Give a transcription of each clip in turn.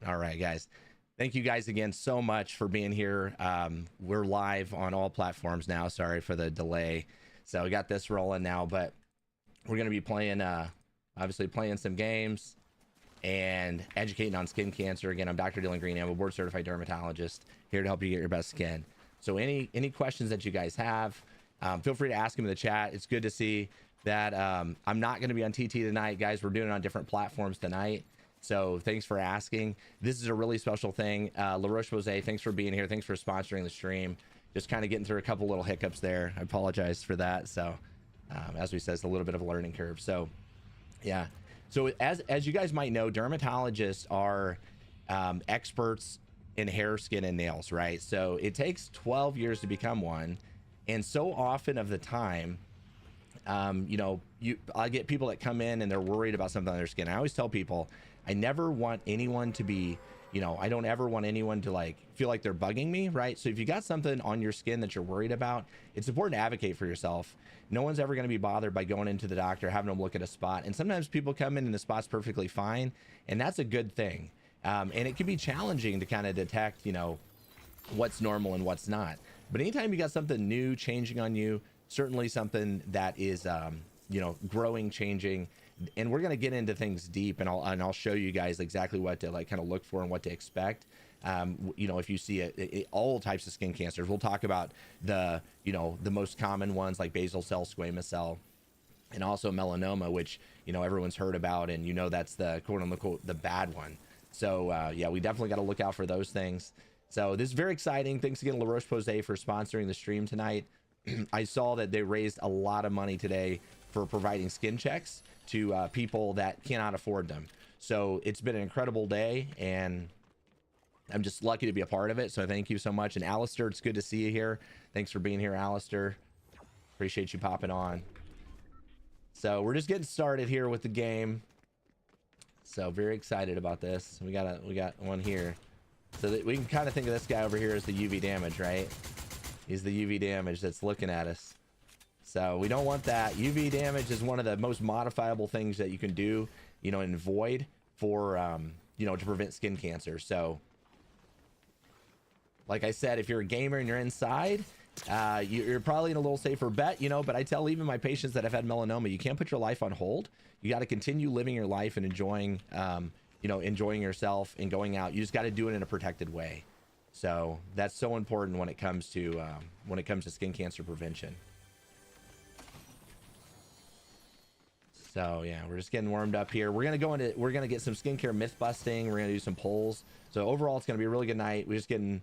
All right, guys. Thank you guys again so much for being here. We're live on all platforms now. Sorry for the delay. So we got this rolling now, but we're going to be playing, obviously playing some games and educating on skin cancer. Again, I'm Dr. Dylan Greeney. I'm a board certified dermatologist here to help you get your best skin. So any questions that you guys have, feel free to ask them in the chat. It's good to see that I'm not going to be on TT tonight, guys. We're doing it on different platforms tonight. So thanks for asking. This is a really special thing. Roche-Posay, thanks for being here. Thanks for sponsoring the stream. Just kind of getting through a couple little hiccups there. I apologize for that. So as we said, it's a little bit of a learning curve. So yeah. So as you guys might know, dermatologists are experts in hair, skin, and nails, right? So it takes 12 years to become one. And so often of the time, I get people that come in and they're worried about something on their skin. I always tell people, I never want anyone to be, I don't ever want anyone to like feel like they're bugging me, right? So if you got something on your skin that you're worried about, it's important to advocate for yourself. No one's ever going to be bothered by going into the doctor, having them look at a spot. And sometimes people come in and the spot's perfectly fine, and that's a good thing. And it can be challenging to kind of detect, what's normal and what's not. But anytime you got something new changing on you, certainly something that is, growing, changing, and we're going to get into things deep, and I'll show you guys exactly what to like kind of look for and what to expect. If you see all types of skin cancers, we'll talk about the most common ones like basal cell, squamous cell, and also melanoma, which, everyone's heard about, and that's the quote unquote the bad one. So yeah, we definitely got to look out for those things. So this is very exciting. Thanks again, Roche-Posay, for sponsoring the stream tonight. I saw that they raised a lot of money today for providing skin checks to people that cannot afford them. So it's been an incredible day, and I'm just lucky to be a part of it. So thank you so much. And Alistair, it's good to see you here. Thanks for being here, Alistair. Appreciate you popping on. So we're just getting started here with the game. So very excited about this. We got one here. So that we can kind of think of this guy over here as the UV damage, right? He's the UV damage that's looking at us. So we don't want that. UV damage is one of the most modifiable things that you can do, and avoid for, to prevent skin cancer. So like I said, if you're a gamer and you're inside, you're probably in a little safer bet, but I tell even my patients that have had melanoma, you can't put your life on hold. You got to continue living your life and enjoying, enjoying yourself and going out. You just got to do it in a protected way. So that's so important when it comes to skin cancer prevention. So yeah, we're just getting warmed up here. We're gonna get some skincare myth busting. We're gonna do some polls. So overall, it's gonna be a really good night. We're just getting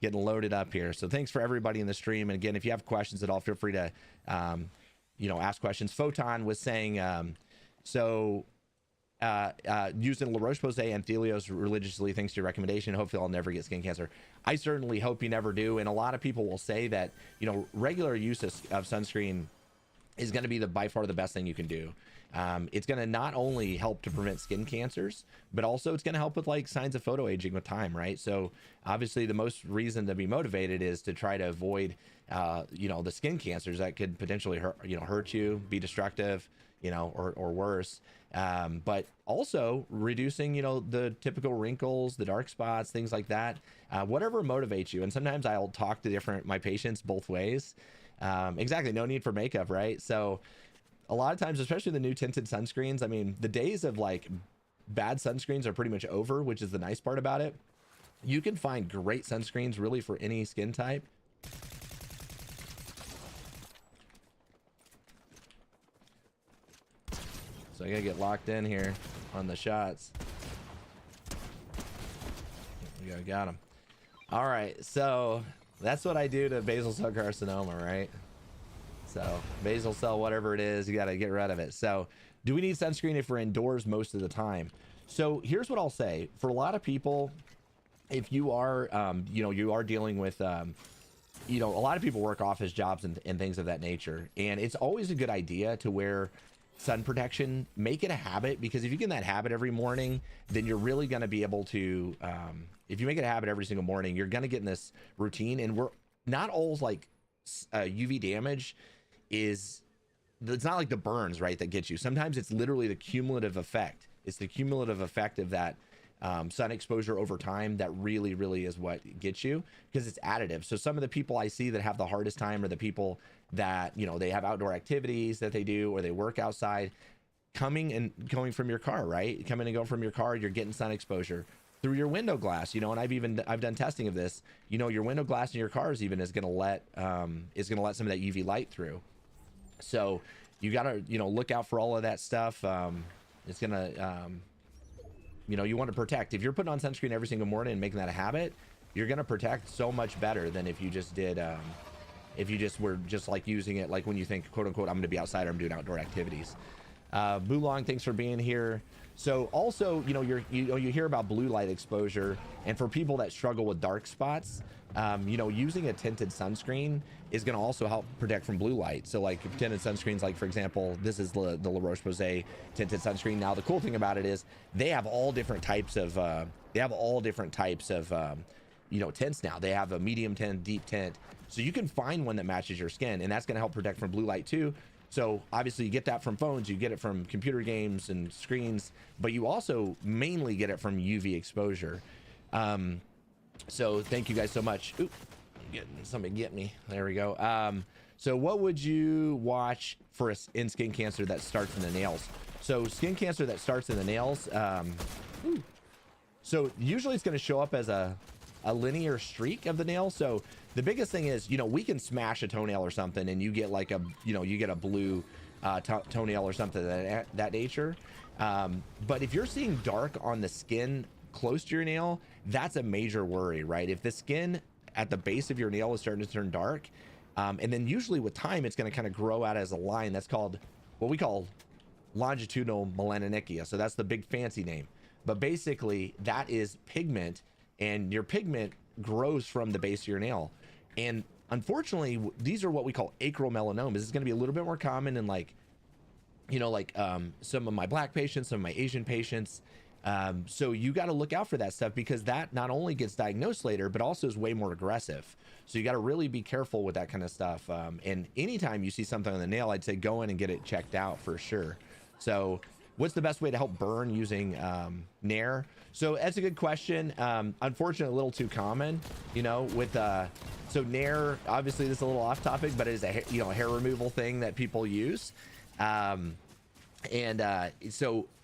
loaded up here. So thanks for everybody in the stream. And again, if you have questions at all, feel free to ask questions. Photon was saying using La Roche-Posay and Thelios religiously thanks to your recommendation. Hopefully I'll never get skin cancer. I certainly hope you never do. And a lot of people will say that, regular use of sunscreen is going to be by far the best thing you can do. It's going to not only help to prevent skin cancers, but also it's going to help with like signs of photoaging with time, right? So obviously the most reason to be motivated is to try to avoid, the skin cancers that could potentially hurt you, be destructive, or worse. But also reducing, the typical wrinkles, the dark spots, things like that, whatever motivates you. And sometimes I'll talk to my patients both ways. Exactly. No need for makeup, right? So a lot of times, especially the new tinted sunscreens, I mean, the days of like bad sunscreens are pretty much over, which is the nice part about it. You can find great sunscreens really for any skin type. So I gotta get locked in here on the shots. We got them. All right, so that's what I do to basal cell carcinoma, right? So basal cell, whatever it is, you got to get rid of it. So do we need sunscreen if we're indoors most of the time? So here's what I'll say. For a lot of people, if you are, you are dealing with, a lot of people work office jobs and things of that nature. And it's always a good idea to wear sun protection. Make it a habit, because if you get in that habit every morning, then you're really going to be able to, if you make it a habit every single morning, you're going to get in this routine. And we're not always like UV damage it's not like the burns, right, that gets you. Sometimes it's literally the cumulative effect. It's the cumulative effect of that sun exposure over time, that really is what gets you, because it's additive. So some of the people I see that have the hardest time are the people that, you know, they have outdoor activities that they do, or they work outside. Coming and going from your car, right? Coming and going from your car, you're getting sun exposure through your window glass, you know. And I've done testing of this, you know. Your window glass in your cars even is going to let some of that UV light through. So you got to, you know, look out for all of that stuff. It's gonna you know, you want to protect. If you're putting on sunscreen every single morning and making that a habit, you're going to protect so much better than if you just did if you just were just like using it like when you think, quote unquote, I'm going to be outside, or I'm doing outdoor activities. Boolong, thanks for being here. So also, you know, you hear about blue light exposure, and for people that struggle with dark spots, you know, using a tinted sunscreen is going to also help protect from blue light. So like tinted sunscreens, like for example, this is the Roche-Posay tinted sunscreen. Now the cool thing about it is they have all different types of you know, tints now. They have a medium tint, deep tint, so you can find one that matches your skin, and that's going to help protect from blue light too. So obviously you get that from phones, you get it from computer games and screens, but you also mainly get it from UV exposure. So thank you guys so much. Oop, somebody get me. There we go. So what would you watch for in skin cancer that starts in the nails? So skin cancer that starts in the nails. So usually it's going to show up as a linear streak of the nail. So the biggest thing is, you know, we can smash a toenail or something and you get like a, you know, you get a blue toenail or something that nature. But if you're seeing dark on the skin close to your nail, that's a major worry, right? If the skin at the base of your nail is starting to turn dark, and then usually with time, it's going to kind of grow out as a line. That's called what we call longitudinal melanonychia. So that's the big fancy name. But basically that is pigment, and your pigment grows from the base of your nail. And unfortunately, these are what we call acromelanomas. This is going to be a little bit more common in like, you know, like some of my black patients, some of my Asian patients. So you got to look out for that stuff, because that not only gets diagnosed later, but also is way more aggressive. So you got to really be careful with that kind of stuff. And anytime you see something on the nail, I'd say go in and get it checked out for sure. So what's the best way to help burn using Nair? So that's a good question. Unfortunately, a little too common, you know, with so Nair, obviously this is a little off topic, but it is a hair removal thing that people use. So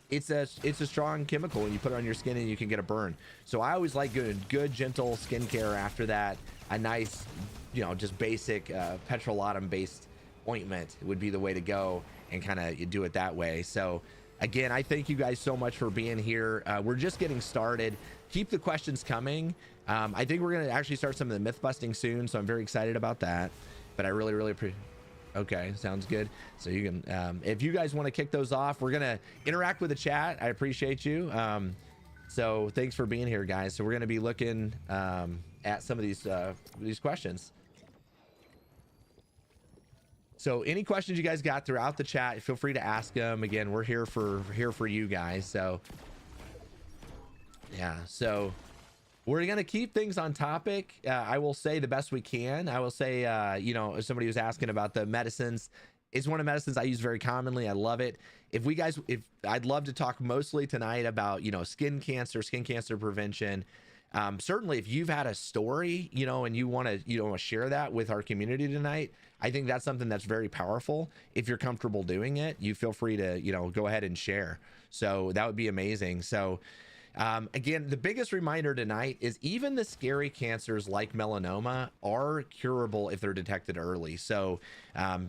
it's a strong chemical, and you put it on your skin and you can get a burn. So I always like good gentle skincare after that. A nice, you know, just basic petrolatum based ointment would be the way to go, and kind of you do it that way. So again, I thank you guys so much for being here. We're just getting started. Keep the questions coming. I think we're going to actually start some of the myth busting soon, so I'm very excited about that. But I really appreciate. Okay, sounds good. So you can, if you guys want to kick those off, we're gonna interact with the chat. I appreciate you. So thanks for being here, guys. So we're gonna be looking at some of these questions. So any questions you guys got throughout the chat, feel free to ask them. Again, we're here for you guys. So yeah, so we're going to keep things on topic. I will say the best we can. I will say, you know, if somebody was asking about the medicines, it's one of the medicines I use very commonly. I love it. If I'd love to talk mostly tonight about, you know, skin cancer prevention. Certainly if you've had a story, you know, and you want to share that with our community tonight, I think that's something that's very powerful. If you're comfortable doing it, you feel free to, you know, go ahead and share. So that would be amazing. So again, the biggest reminder tonight is even the scary cancers like melanoma are curable if they're detected early. So,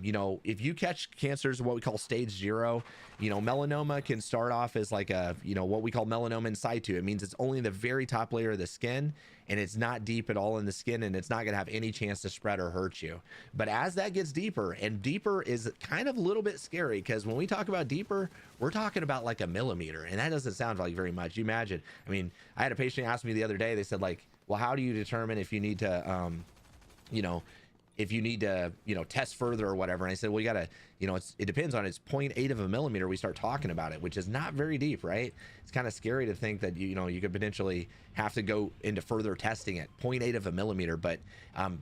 you know, if you catch cancers, what we call stage 0, you know, melanoma can start off as like a, you know, what we call melanoma in situ. It means it's only in the very top layer of the skin, and it's not deep at all in the skin, and it's not going to have any chance to spread or hurt you. But as that gets deeper, and deeper is kind of a little bit scary, because when we talk about deeper, we're talking about like a millimeter, and that doesn't sound like very much. You imagine, I mean, I had a patient ask me the other day, they said like, well, how do you determine if you need to, you know, test further or whatever? And I said, well, you gotta, you know, it depends on, it's 0.8 of a millimeter. We start talking about it, which is not very deep, right? It's kind of scary to think that, you know, you could potentially have to go into further testing at 0.8 of a millimeter, but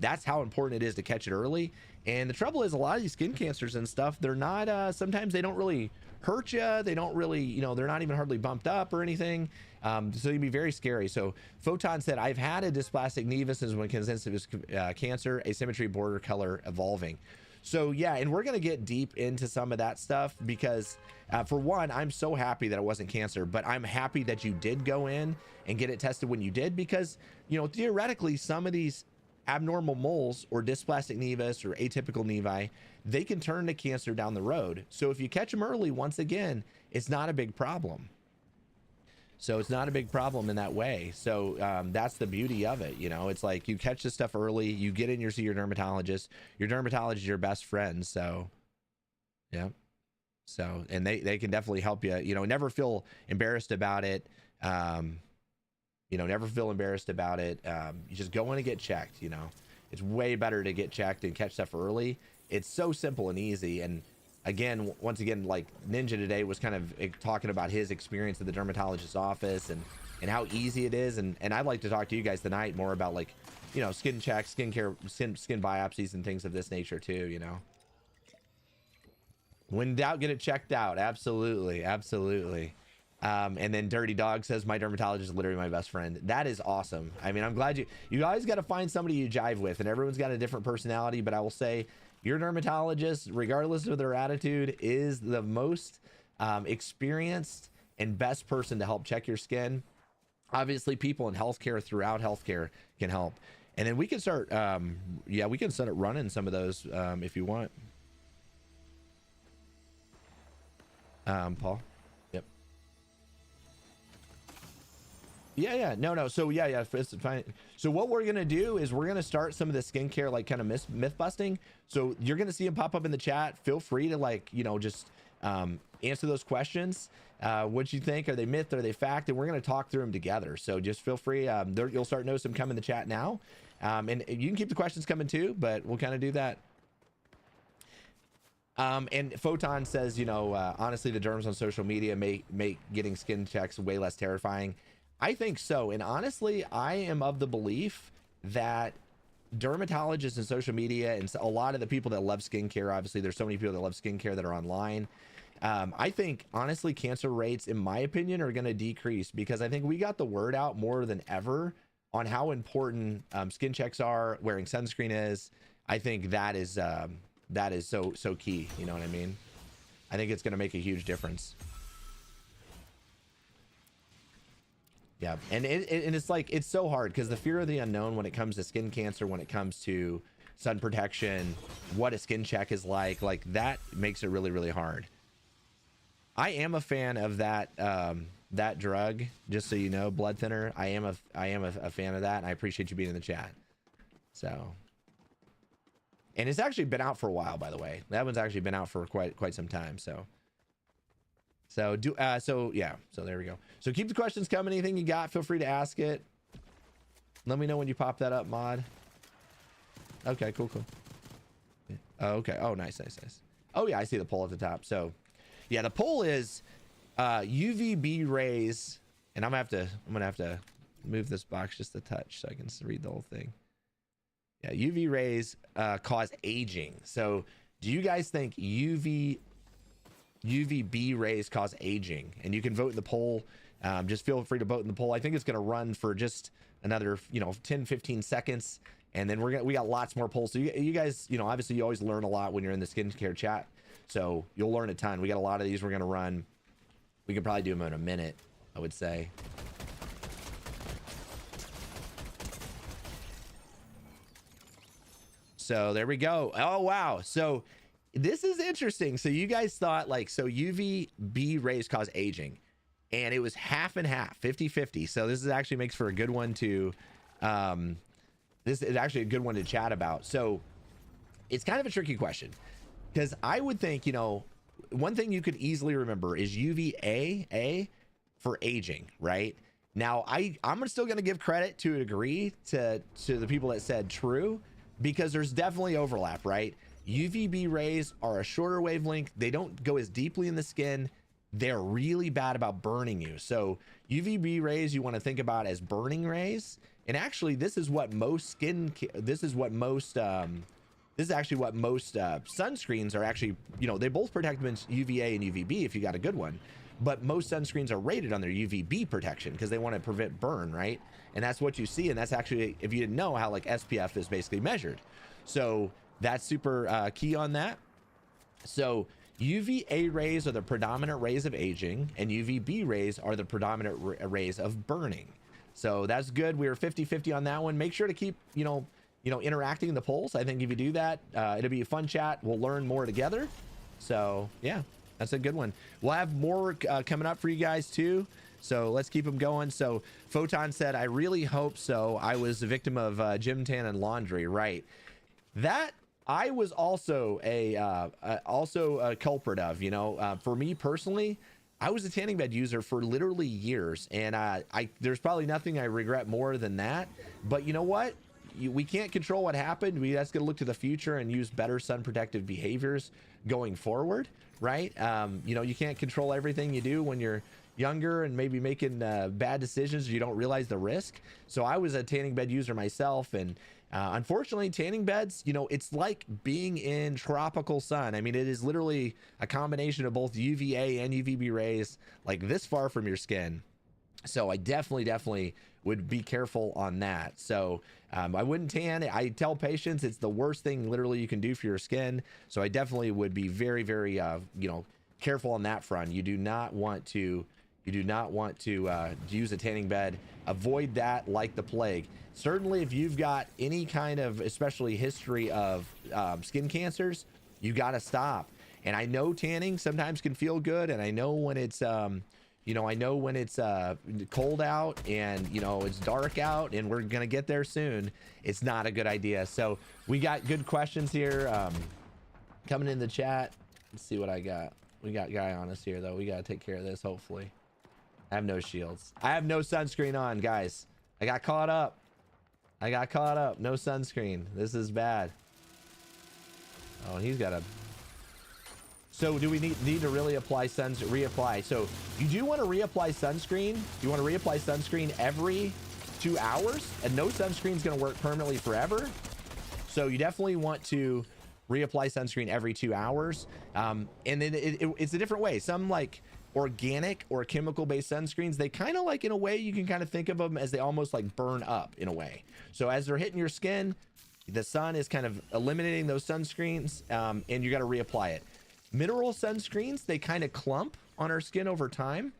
that's how important it is to catch it early. And the trouble is, a lot of these skin cancers and stuff, they're not, sometimes they don't really hurt you. They don't really, you know, they're not even hardly bumped up or anything. So it can be very scary. So Photon said, I've had a dysplastic nevus as one consensus cancer, asymmetry, border color evolving. So yeah, and we're going to get deep into some of that stuff because for one, I'm so happy that it wasn't cancer, but I'm happy that you did go in and get it tested when you did, because, you know, theoretically, some of these abnormal moles or dysplastic nevus or atypical nevi, they can turn to cancer down the road. So if you catch them early, once again, it's not a big problem. So it's not a big problem in that way. So that's the beauty of it. You know, it's like you catch this stuff early, you get in your, see your dermatologist is your best friend. So yeah. So, and they can definitely help you, you know, never feel embarrassed about it. You know, never feel embarrassed about it. You just go in and get checked. You know, it's way better to get checked and catch stuff early. It's so simple and easy. And again, once again, like Ninja today was kind of talking about his experience at the dermatologist's office and how easy it is. And I'd like to talk to you guys tonight more about, like, you know, skin checks, skin biopsies and things of this nature too, you know. When in doubt, get it checked out. Absolutely. Absolutely. And then Dirty Dog says, my dermatologist is literally my best friend. That is awesome. I mean, I'm glad you always got to find somebody you jive with, and everyone's got a different personality, but I will say your dermatologist, regardless of their attitude, is the most experienced and best person to help check your skin. Obviously, people in healthcare, throughout healthcare, can help. And then we can start, yeah, we can start running some of those if you want. Paul. Yep. Yeah. No. So yeah. It's fine. So what we're going to do is we're going to start some of the skincare, like kind of myth busting. So you're going to see them pop up in the chat. Feel free to, like, you know, just answer those questions. What you think? Are they myth? Are they fact? And we're going to talk through them together. So just feel free. You'll start noticing them come in the chat now. And you can keep the questions coming too, but we'll kind of do that. And Photon says, you know, honestly, the derms on social media make getting skin checks way less terrifying. I think so. And honestly, I am of the belief that dermatologists and social media and a lot of the people that love skincare, obviously there's so many people that love skincare that are online. I think honestly, cancer rates, in my opinion, are going to decrease because I think we got the word out more than ever on how important skin checks are, wearing sunscreen is. I think that is so key. You know what I mean? I think it's going to make a huge difference. Yeah. And it's like, it's so hard because the fear of the unknown when it comes to skin cancer, when it comes to sun protection, what a skin check is like that makes it really, really hard. I am a fan of that, that drug, just so you know, blood thinner. I am a fan of that. And I appreciate you being in the chat. So, and it's actually been out for a while, by the way. That one's actually been out for quite some time. So yeah, so there we go. So keep the questions coming. Anything you got, feel free to ask it. Let me know when you pop that up, mod. Okay, cool. Oh, okay. Oh, nice. Oh yeah, I see the poll at the top. So yeah, the poll is UVB rays, and I'm gonna have to move this box just a touch so I can read the whole thing. Yeah, UV rays cause aging. So do you guys think UVB rays cause aging? And you can vote in the poll. Just feel free to vote in the poll. I think it's going to run for just another, 10, 15 seconds. And then we got lots more polls. So you guys, obviously you always learn a lot when you're in the skincare chat. So you'll learn a ton. We got a lot of these we're going to run. We could probably do them in a minute, I would say. So there we go. Oh, wow. So this is interesting. So you guys thought so UVB rays cause aging, and it was half and half, 50-50. So this is actually makes for a good one to, this is actually a good one to chat about. So it's kind of a tricky question because I would think, one thing you could easily remember is UVA for aging, right? Now I'm still going to give credit to a degree to the people that said true, because there's definitely overlap, right? UVB rays are a shorter wavelength. They don't go as deeply in the skin. They're really bad about burning you. So UVB rays you want to think about as burning rays. And actually, this is what most this is actually what most sunscreens are actually, you know, they both protect against UVA and UVB if you got a good one, but most sunscreens are rated on their UVB protection because they want to prevent burn, right? And that's what you see, and that's actually, if you didn't know, how like SPF is basically measured. So that's super key on that. So UVA rays are the predominant rays of aging, and UVB rays are the predominant rays of burning. So that's good. We were 50-50 on that one. Make sure to keep, you know, interacting in the polls. I think if you do that, it'll be a fun chat. We'll learn more together. So yeah, that's a good one. We'll have more coming up for you guys too. So let's keep them going. So Photon said, I really hope so. I was a victim of gym tan and laundry. Right. That I was also a culprit of, you know, for me personally, I was a tanning bed user for literally years, and there's probably nothing I regret more than that. But you know what? We can't control what happened. We just got to look to the future and use better sun protective behaviors going forward, right? You know, you can't control everything you do when you're younger and maybe making bad decisions. You don't realize the risk. So I was a tanning bed user myself, and unfortunately, tanning beds, you know, it's like being in tropical sun. I mean, it is literally a combination of both UVA and UVB rays, like this far from your skin. So I definitely would be careful on that. So I wouldn't tan. I tell patients it's the worst thing literally you can do for your skin. So I definitely would be very, very, you know, careful on that front. You do not want to use a tanning bed. Avoid that like the plague. Certainly if you've got any kind of, especially history of skin cancers, you got to stop. And I know tanning sometimes can feel good, and I know when it's you know, I know when it's cold out and, you know, it's dark out, and we're gonna get there soon, it's not a good idea. So we got good questions here coming in the chat. Let's see what I got. We got Guy on us here though. We gotta take care of this, hopefully. I have no shields. I have no sunscreen on, guys. I got caught up. No sunscreen. This is bad. Oh, he's got a... So do we need to really apply reapply? So you do want to reapply sunscreen. You want to reapply sunscreen every 2 hours, and no sunscreen is going to work permanently forever. So you definitely want to reapply sunscreen every 2 hours. And then it's a different way. Some like organic or chemical based sunscreens, they kind of like, in a way, you can kind of think of them as they almost like burn up in a way. So as they're hitting your skin, the sun is kind of eliminating those sunscreens, and you got to reapply it. Mineral sunscreens, they kind of clump on our skin over time.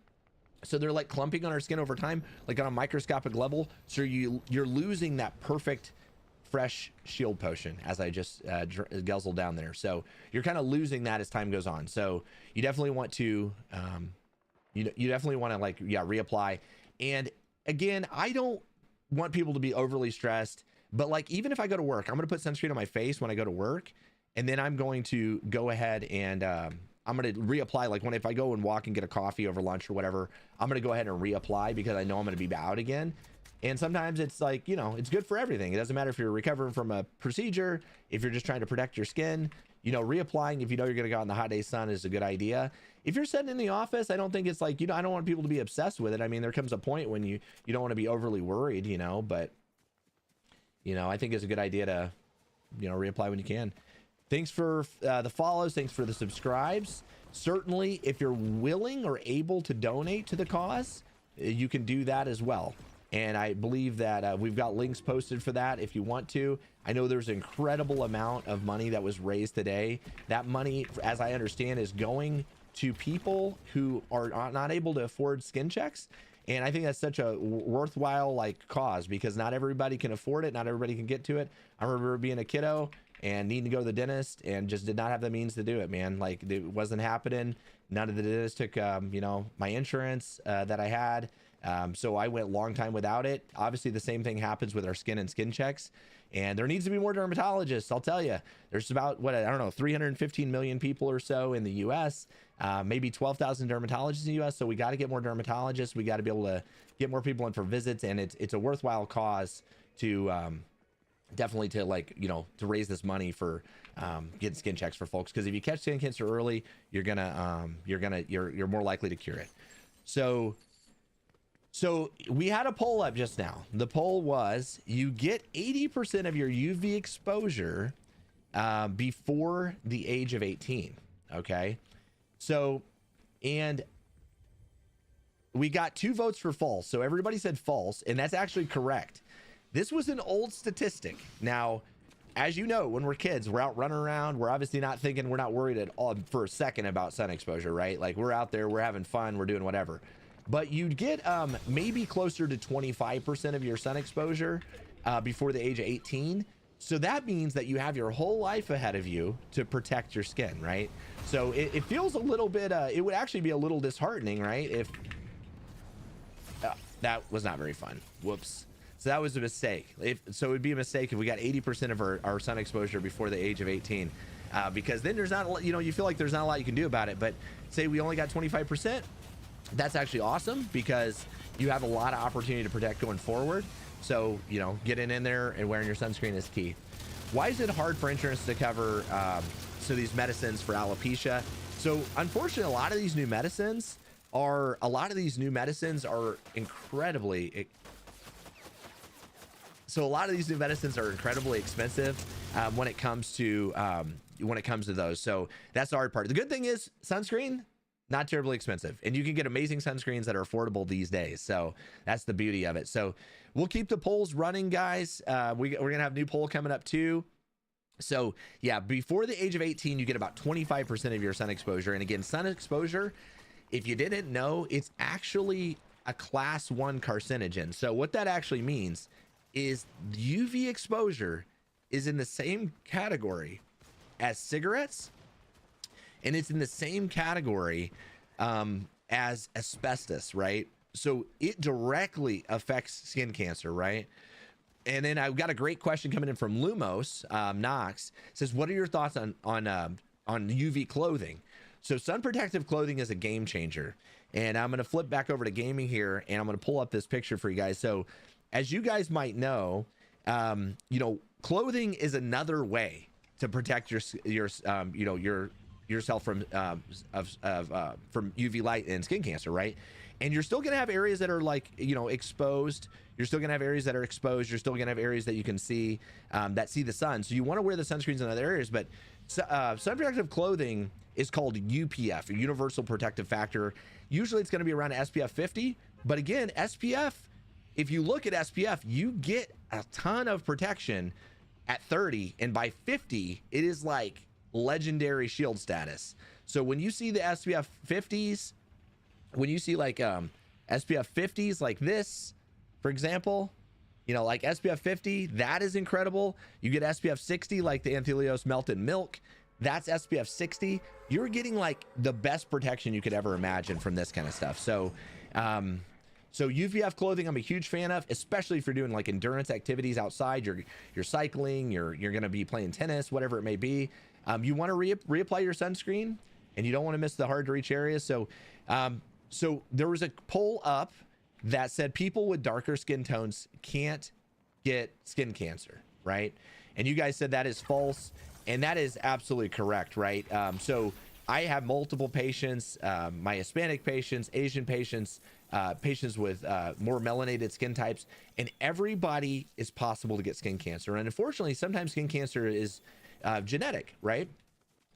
So they're like clumping on our skin over time, like on a microscopic level. So you're losing that perfect fresh shield potion, as I just guzzled down there. So you're kind of losing that as time goes on. So you definitely want to, you definitely want to like, yeah, reapply. And again, I don't want people to be overly stressed, but like, even if I go to work, I'm going to put sunscreen on my face when I go to work. And then I'm going to go ahead and I'm going to reapply. Like if I go and walk and get a coffee over lunch or whatever, I'm going to go ahead and reapply because I know I'm going to be out again. And sometimes it's like, you know, it's good for everything. It doesn't matter if you're recovering from a procedure, if you're just trying to protect your skin, you know, reapplying if you know you're going to go out in the hot day sun is a good idea. If you're sitting in the office, I don't think it's like, you know, I don't want people to be obsessed with it. I mean, there comes a point when you don't want to be overly worried, you know, but, you know, I think it's a good idea to, you know, reapply when you can. Thanks for the follows. Thanks for the subscribes. Certainly, if you're willing or able to donate to the cause, you can do that as well. And I believe that we've got links posted for that if you want to. I know there's an incredible amount of money that was raised today. That money, as I understand, is going to people who are not able to afford skin checks. And I think that's such a worthwhile like cause, because not everybody can afford it. Not everybody can get to it. I remember being a kiddo and needing to go to the dentist and just did not have the means to do it, man. Like it wasn't happening. None of the dentists took, you know, my insurance that I had. So I went a long time without it. Obviously the same thing happens with our skin and skin checks, and there needs to be more dermatologists. I'll tell you, there's about what, I don't know, 315 million people or so in the US, maybe 12,000 dermatologists in the US. So we got to get more dermatologists. We got to be able to get more people in for visits. And it's a worthwhile cause to, definitely to like, you know, to raise this money for getting skin checks for folks. Because if you catch skin cancer early, you're more likely to cure it. So we had a poll up just now. The poll was, you get 80% of your UV exposure before the age of 18. Okay. So, and we got 2 votes for false. So everybody said false, and that's actually correct. This was an old statistic. Now, as you know, when we're kids, we're out running around. We're obviously not thinking, we're not worried at all for a second about sun exposure, right? Like, we're out there, we're having fun, we're doing whatever. But you'd get maybe closer to 25% of your sun exposure before the age of 18. So that means that you have your whole life ahead of you to protect your skin, right? So it feels a little bit, it would actually be a little disheartening, right? If that was not very fun. Whoops. So that was a mistake. So it would be a mistake if we got 80% of our sun exposure before the age of 18, because then there's not, you know, you feel like there's not a lot you can do about it. But say we only got 25%, that's actually awesome, because you have a lot of opportunity to protect going forward. So, you know, getting in there and wearing your sunscreen is key. Why is it hard for insurance to cover so these medicines for alopecia? So unfortunately, a lot of these new medicines are incredibly expensive when it comes to those. So that's the hard part. The good thing is sunscreen, not terribly expensive, and you can get amazing sunscreens that are affordable these days. So that's the beauty of it. So we'll keep the polls running, guys. We're gonna have a new poll coming up too. So yeah, before the age of 18, you get about 25% of your sun exposure. And again, sun exposure, if you didn't know, it's actually a class 1 carcinogen. So what that actually means is UV exposure is in the same category as cigarettes, and it's in the same category as asbestos, right? So it directly affects skin cancer, right? And then I've got a great question coming in from Lumos. Knox says, what are your thoughts on UV clothing? So sun protective clothing is a game changer. And I'm going to flip back over to gaming here, and I'm going to pull up this picture for you guys. So as you guys might know, you know, clothing is another way to protect yourself from UV light and skin cancer, right? And you're still going to have areas that are like, you know, exposed. You're still going to have areas that are exposed. You're still going to have areas that you can see that see the sun. So you want to wear the sunscreens in other areas, but sun protective clothing is called UPF, or Universal Protective Factor. Usually it's going to be around SPF 50, but again, SPF, if you look at SPF, you get a ton of protection at 30, and by 50, it is like legendary shield status. So when you see the SPF 50s, when you see like SPF 50s like this, for example, you know, like SPF 50, that is incredible. You get SPF 60 like the Anthelios melted milk, that's SPF 60. You're getting like the best protection you could ever imagine from this kind of stuff. So so UVF clothing, I'm a huge fan of, especially if you're doing like endurance activities outside. You're cycling, you're going to be playing tennis, whatever it may be. You want to reapply your sunscreen, and you don't want to miss the hard to reach areas. So so there was a poll up that said people with darker skin tones can't get skin cancer, right? And you guys said that is false, and that is absolutely correct, right? So I have multiple patients, my Hispanic patients, Asian patients, patients with more melanated skin types, and everybody is possible to get skin cancer. And unfortunately, sometimes skin cancer is genetic, right?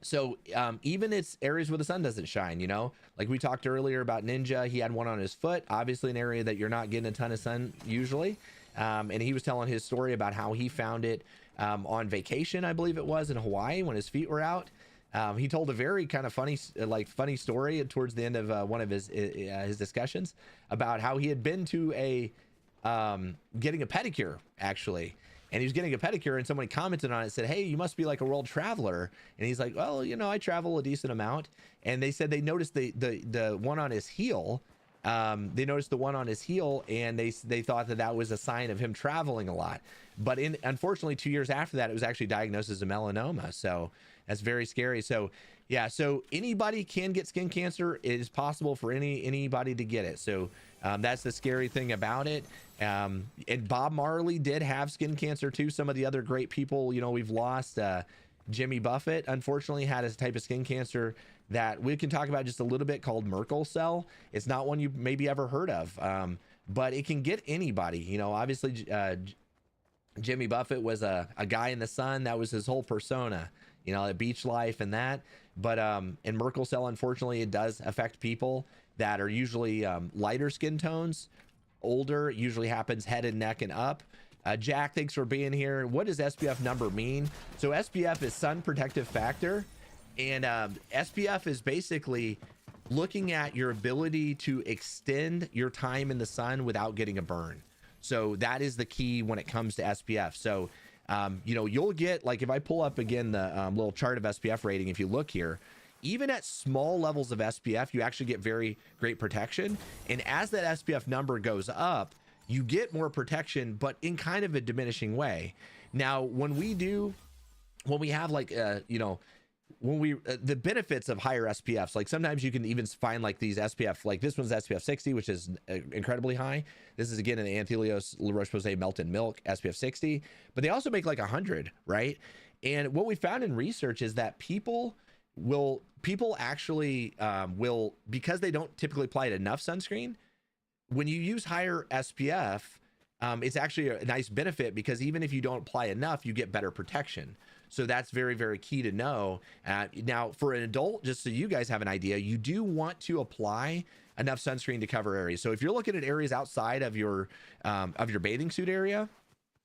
So even it's areas where the sun doesn't shine, you know, like we talked earlier about Ninja, he had one on his foot, obviously an area that you're not getting a ton of sun usually. And he was telling his story about how he found it on vacation, I believe it was, in Hawaii when his feet were out. He told a very kind of funny story towards the end of one of his discussions about how he had been to getting a pedicure, actually. And he was getting a pedicure, and somebody commented on it and said, hey, you must be like a world traveler. And he's like, well, you know, I travel a decent amount. And they said they noticed the one on his heel. They noticed the one on his heel, and they thought that was a sign of him traveling a lot. But unfortunately, 2 years after that, it was actually diagnosed as a melanoma. So that's very scary. So yeah, so anybody can get skin cancer. It is possible for anybody to get it. So that's the scary thing about it. And Bob Marley did have skin cancer too. Some of the other great people, you know, we've lost. Jimmy Buffett, unfortunately, had a type of skin cancer that we can talk about just a little bit called Merkel cell. It's not one you maybe ever heard of, but it can get anybody. You know, obviously, Jimmy Buffett was a guy in the sun. That was his whole persona, you know, the beach life and that. But in Merkel cell, unfortunately, it does affect people that are usually lighter skin tones, older. It usually happens head and neck and up. Jack, thanks for being here. What does SPF number mean? So SPF is sun protective factor, and SPF is basically looking at your ability to extend your time in the sun without getting a burn. So that is the key when it comes to SPF. So you know, you'll get, like, if I pull up again the little chart of SPF rating, if you look here, even at small levels of SPF, you actually get very great protection. And as that SPF number goes up, you get more protection, but in kind of a diminishing way. Now, when we have like, you know, when we the benefits of higher SPFs, like sometimes you can even find like these SPF, like this one's SPF 60, which is incredibly high. This is again an Anthelios Roche-Posay melted milk SPF 60, but they also make like 100, right? And what we found in research is that people actually will, because they don't typically apply enough sunscreen, when you use higher SPF, it's actually a nice benefit, because even if you don't apply enough, you get better protection. So that's very, very key to know. Now, for an adult, just so you guys have an idea, you do want to apply enough sunscreen to cover areas. So if you're looking at areas outside of your bathing suit area,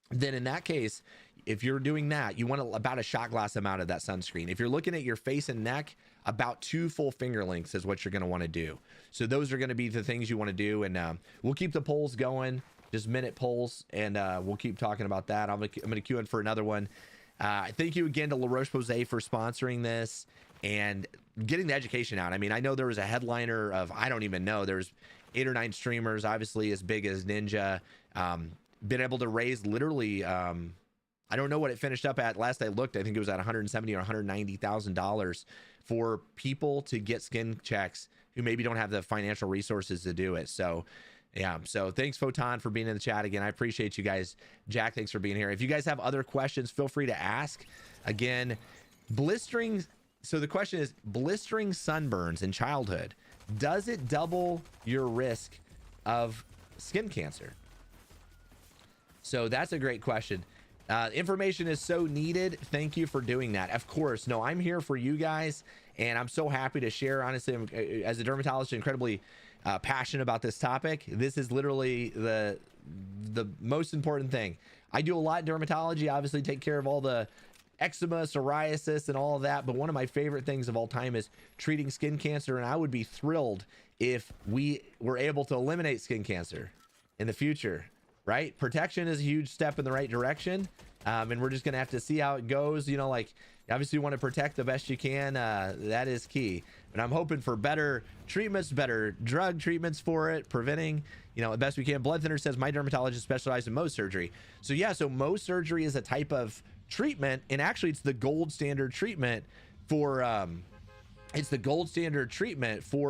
then in that case, if you're doing that, you want about a shot glass amount of that sunscreen. If you're looking at your face and neck, about 2 full finger lengths is what you're going to want to do. So those are going to be the things you want to do. And we'll keep the polls going, just minute polls, and we'll keep talking about that. I'm going to queue in for another one. Thank you again to La Roche-Posay for sponsoring this and getting the education out. I mean, I know there was a headliner of, I don't even know, there's 8 or 9 streamers, obviously as big as Ninja, been able to raise literally, I don't know what it finished up at. Last I looked, I think it was at $170,000 or $190,000 for people to get skin checks who maybe don't have the financial resources to do it. So yeah, so thanks Photon for being in the chat again. I appreciate you guys. Jack, thanks for being here. If you guys have other questions, feel free to ask. Again, blistering. So the question is, blistering sunburns in childhood, does it double your risk of skin cancer? So that's a great question. Information is so needed. Thank you for doing that. Of course. No, I'm here for you guys, and I'm so happy to share. Honestly, as a dermatologist, incredibly passionate about this topic. This is literally the most important thing. I do a lot in dermatology, obviously take care of all the eczema, psoriasis, and all of that. But one of my favorite things of all time is treating skin cancer. And I would be thrilled if we were able to eliminate skin cancer in the future. Right? Protection is a huge step in the right direction. And we're just going to have to see how it goes. You know, like, obviously you want to protect the best you can. That is key. And I'm hoping for better treatments, better drug treatments for it, preventing, you know, the best we can. Blood Thinner says, my dermatologist specializes in Mohs surgery. So yeah, so Mohs surgery is a type of treatment. And actually it's the gold standard treatment for,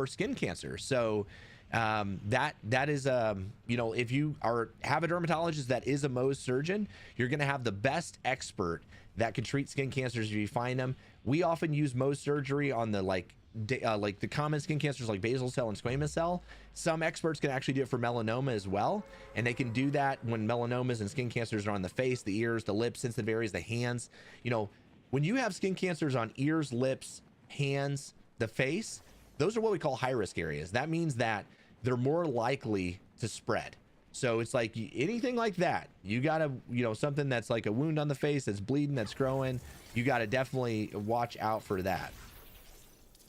skin cancer. So that is you know, if you have a dermatologist that is a Mohs surgeon, you're going to have the best expert that can treat skin cancers if you find them. We often use Mohs surgery on the like the common skin cancers like basal cell and squamous cell. Some experts can actually do it for melanoma as well, and they can do that when melanomas and skin cancers are on the face, the ears, the lips, sensitive areas, the hands. You know, when you have skin cancers on ears, lips, hands, the face, those are what we call high risk areas. That means that they're more likely to spread. So it's like anything like that, you gotta, you know, something that's like a wound on the face that's bleeding, that's growing, you gotta definitely watch out for that.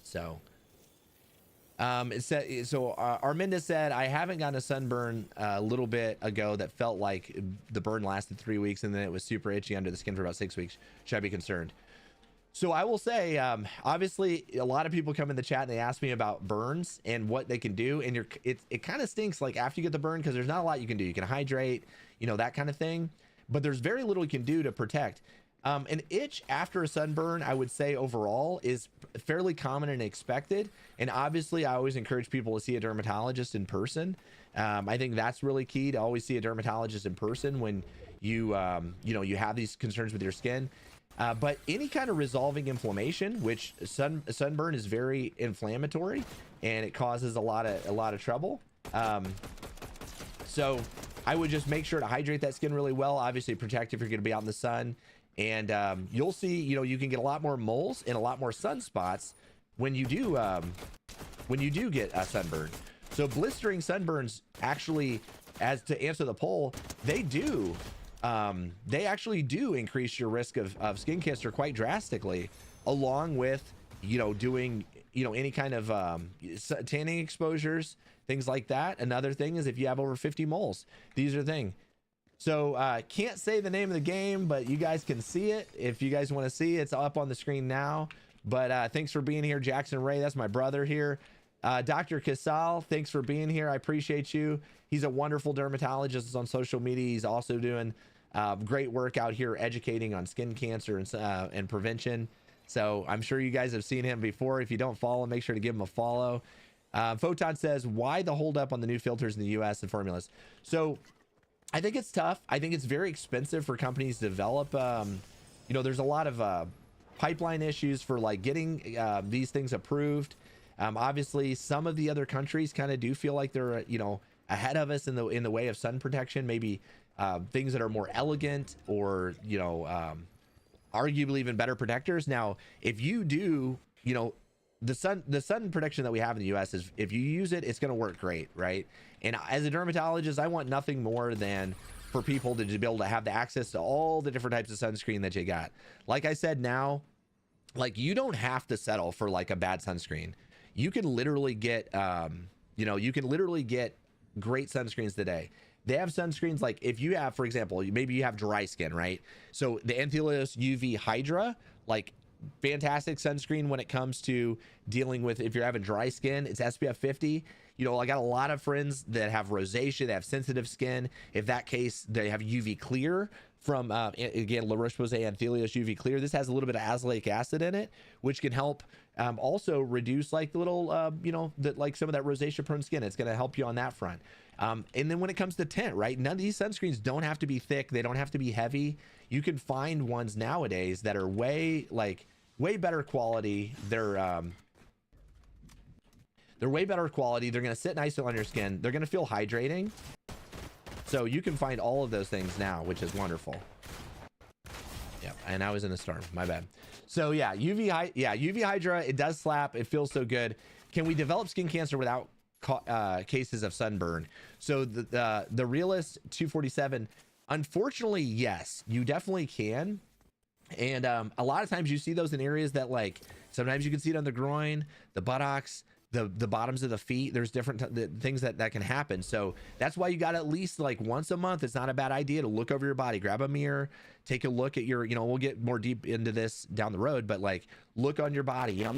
So it said, so Arminda said, I haven't gotten a sunburn a little bit ago that felt like the burn lasted 3 weeks and then it was super itchy under the skin for about 6 weeks. Should I be concerned? So I will say, obviously, a lot of people come in the chat and they ask me about burns and what they can do. And it kind of stinks like after you get the burn, because there's not a lot you can do. You can hydrate, you know, that kind of thing. But there's very little you can do to protect. An itch after a sunburn, I would say overall, is fairly common and expected. And obviously, I always encourage people to see a dermatologist in person. I think that's really key, to always see a dermatologist in person when you, you know, you have these concerns with your skin. But any kind of resolving inflammation, which sunburn is very inflammatory and it causes a lot of trouble. So I would just make sure to hydrate that skin really well. Obviously protect if you're going to be out in the sun, and you'll see, you know, you can get a lot more moles and a lot more sunspots when you do get a sunburn. So blistering sunburns actually, as to answer the poll, they actually do increase your risk of skin cancer quite drastically, along with, you know, doing, you know, any kind of tanning exposures, things like that. Another thing is if you have over 50 moles, these are the thing. So can't say the name of the game, but you guys can see it. If you guys want to see, it's up on the screen now. But thanks for being here, Jackson Ray. That's my brother here. Dr. Casal, thanks for being here. I appreciate you. He's a wonderful dermatologist. He's on social media. He's also doing great work out here educating on skin cancer and prevention. So I'm sure you guys have seen him before. If you don't follow, make sure to give him a follow. Photon says, why the holdup on the new filters in the US and formulas? So I think it's tough. I think it's very expensive for companies to develop. You know, there's a lot of pipeline issues for like getting these things approved. Obviously, some of the other countries kind of do feel like they're, you know, ahead of us in the way of sun protection. Maybe things that are more elegant or, you know, arguably even better protectors. Now, if you do, you know, the sun protection that we have in the US is, if you use it, it's going to work great, right? And as a dermatologist, I want nothing more than for people to be able to have the access to all the different types of sunscreen that you got. Like I said, now, like, you don't have to settle for like a bad sunscreen. You can literally get, you know, you can literally get great sunscreens today. They have sunscreens like, if you have, for example, maybe you have dry skin, right? So the Anthelios UV Hydra, like, fantastic sunscreen when it comes to dealing with, if you're having dry skin. It's SPF 50. You know, I got a lot of friends that have rosacea, they have sensitive skin. If that case, they have UV Clear from again, Roche-Posay Anthelios UV Clear. This has a little bit of azelaic acid in it, which can help also reduce like the little you know, like some of that rosacea prone skin. It's going to help you on that front. And then when it comes to tint, right, none of these sunscreens don't have to be thick, they don't have to be heavy. You can find ones nowadays that are way better quality. They're way better quality. They're going to sit nice on your skin. They're going to feel hydrating. So you can find all of those things now, which is wonderful. Yeah, and I was in a storm. My bad. So yeah, UV Hydra, it does slap. It feels so good. Can we develop skin cancer without cases of sunburn? So the Realist 247, unfortunately, yes, you definitely can. And a lot of times you see those in areas that, like, sometimes you can see it on the groin, the buttocks, the bottoms of the feet. There's different things that can happen. So that's why you got at least like once a month. It's not a bad idea to look over your body, grab a mirror, take a look at your, you know, we'll get more deep into this down the road, but like, look on your body, you know.